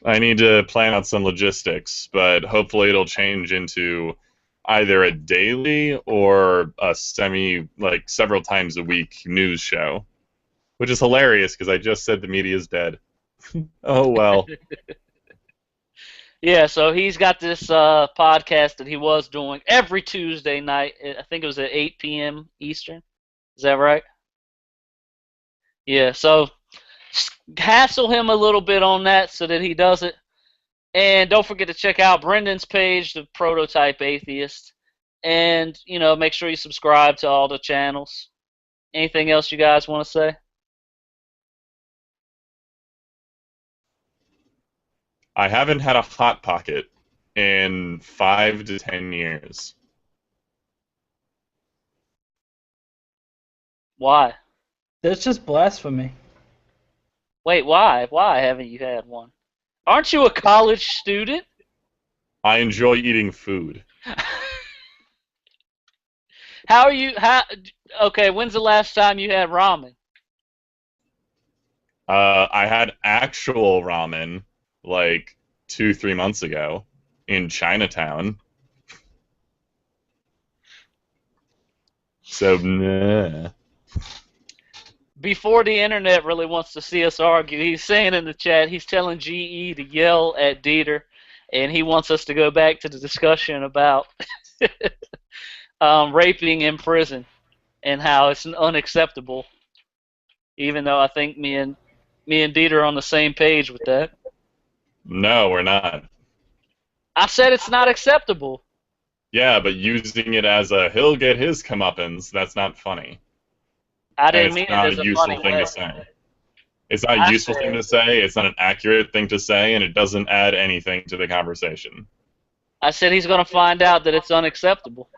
I need to plan out some logistics, but hopefully it'll change into either a daily or a several times a week news show. Which is hilarious because I just said the media's dead. Oh, well. Yeah, so he's got this podcast that he was doing every Tuesday night. I think it was at 8 p.m. Eastern. Is that right? Yeah, so Hassle him a little bit on that so that he does it. And don't forget to check out Brendan's page, The Prototype Atheist. And, make sure you subscribe to all the channels. Anything else you guys want to say? I haven't had a Hot Pocket in 5 to 10 years. Why? That's just blasphemy. Wait, why? Why haven't you had one? Aren't you a college student? I enjoy eating food. How are you? Okay, when's the last time you had ramen? I had actual ramen like 2, 3 months ago in Chinatown. So, nah. Before the internet really wants to see us argue, he's saying in the chat, he's telling GE to yell at Dieter, and he wants us to go back to the discussion about raping in prison and how it's unacceptable. Even though I think me and Dieter are on the same page with that. No, we're not. I said it's not acceptable. Yeah, but using it as a he'll get his comeuppance, that's not funny. I And didn't it's mean not it a as a useful funny thing way. to say. It's not a I useful thing to say, it's not an accurate thing to say, and it doesn't add anything to the conversation. I said he's going to find out that it's unacceptable.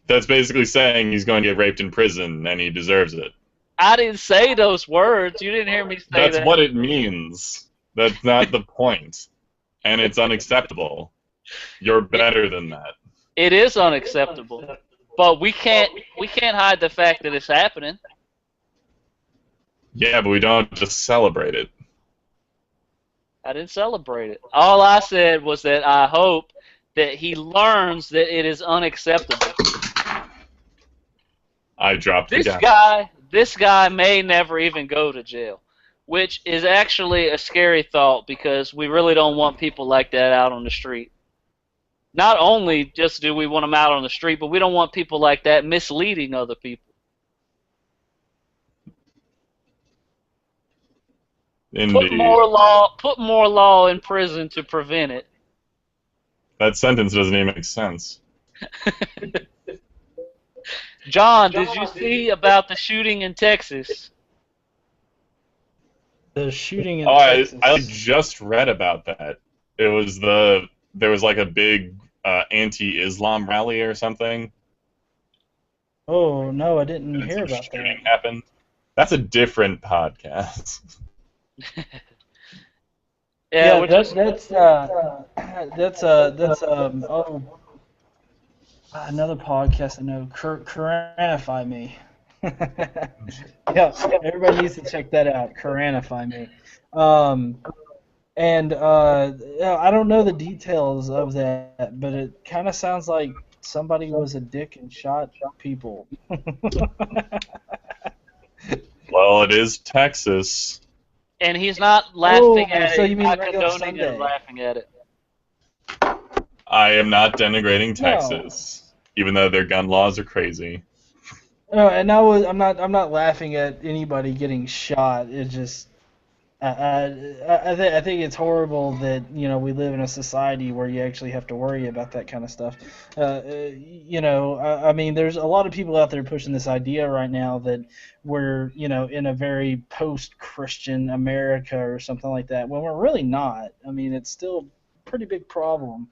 That's basically saying he's going to get raped in prison and he deserves it. I didn't say those words. You didn't hear me say That's that. what it means. That's not the point. And it's unacceptable. You're better than that. It is unacceptable. But we can't hide the fact that it's happening. Yeah, but we don't just celebrate it. I didn't celebrate it. All I said was that I hope that he learns that it is unacceptable. I dropped the This guy may never even go to jail, which is actually a scary thought because we really don't want people like that out on the street. Not only just do we want them out on the street, but we don't want people like that misleading other people. Indeed. Put more law in prison to prevent it. That sentence doesn't even make sense. John, did you see about the shooting in Texas? The shooting in Texas. Texas. I just read about that. There was like a big anti-Islam rally or something. Oh no, I didn't hear about shooting that. happened. That's a different podcast. Yeah, that's another podcast I know. Quranify Me. Yeah, everybody needs to check that out. Quranify Me. I don't know the details of that, but it kind of sounds like somebody was a dick and shot people. Well, it is Texas. And he's not laughing at it. So you mean not regular condoning Sunday? it, laughing at it. I am not denigrating Texas, even though their gun laws are crazy. No, and I'm not laughing at anybody getting shot. It just I think it's horrible that we live in a society where you actually have to worry about that kind of stuff. I mean, there's a lot of people out there pushing this idea right now that we're in a very post-Christian America or something like that, when we're really not. I mean, it's still a pretty big problem.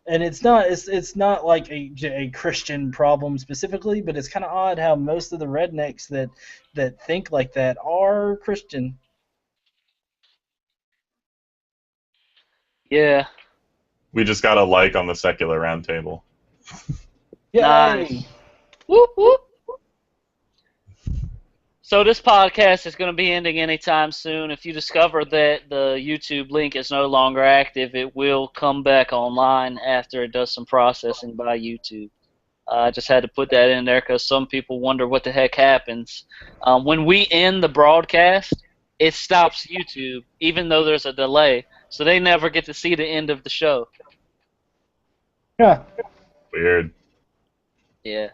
And it's not like a Christian problem specifically, but it's kind of odd how most of the rednecks that think like that are Christian. Yeah. We just got a like on the secular roundtable. Nice. Whoop whoop. So this podcast is going to be ending anytime soon. If you discover that the YouTube link is no longer active, it will come back online after it does some processing by YouTube. I just had to put that in there because some people wonder what the heck happens. When we end the broadcast, it stops YouTube, even though there's a delay, so they never get to see the end of the show. Yeah. Weird. Yeah.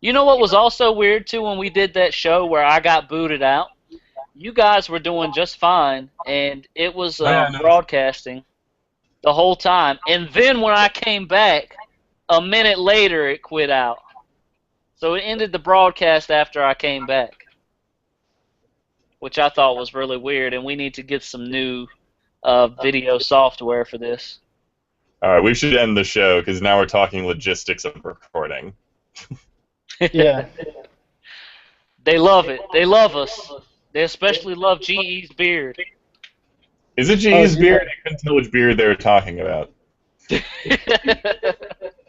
You know what was also weird, too, when we did that show where I got booted out? you guys were doing just fine, and it was Oh, yeah, no. broadcasting the whole time. And then when I came back, a minute later, it quit out. So it ended the broadcast after I came back, which I thought was really weird. And we need to get some new video software for this. All right, we should end the show because now we're talking logistics of recording. Yeah. They love it. They love us. They especially love GE's beard. Is it GE's yeah. beard? I couldn't tell which beard they were talking about.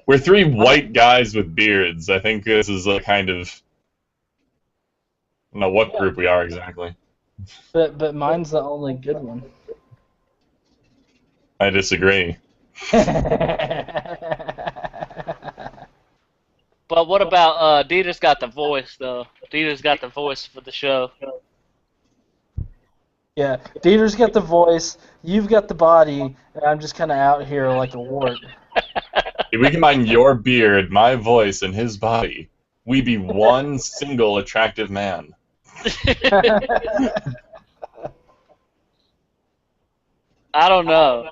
We're three white guys with beards. I think this is a kind of... I don't know what group we are exactly. But mine's the only good one. I disagree. But what about Dieter's got the voice though? Dieter's got the voice for the show. Yeah, Dieter's got the voice, you've got the body, and I'm just kind of out here like a wart. If we combine your beard, my voice, and his body, we be one single attractive man. I don't know.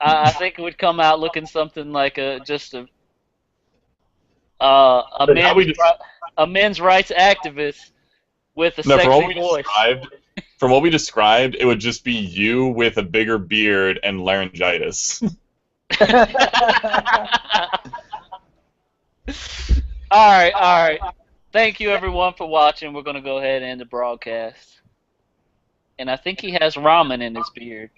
I think it would come out looking something like a men's rights activist with a sexy voice. From what we described, it would just be you with a bigger beard and laryngitis. All right. Thank you, everyone, for watching. We're going to go ahead and end the broadcast. And I think he has ramen in his beard.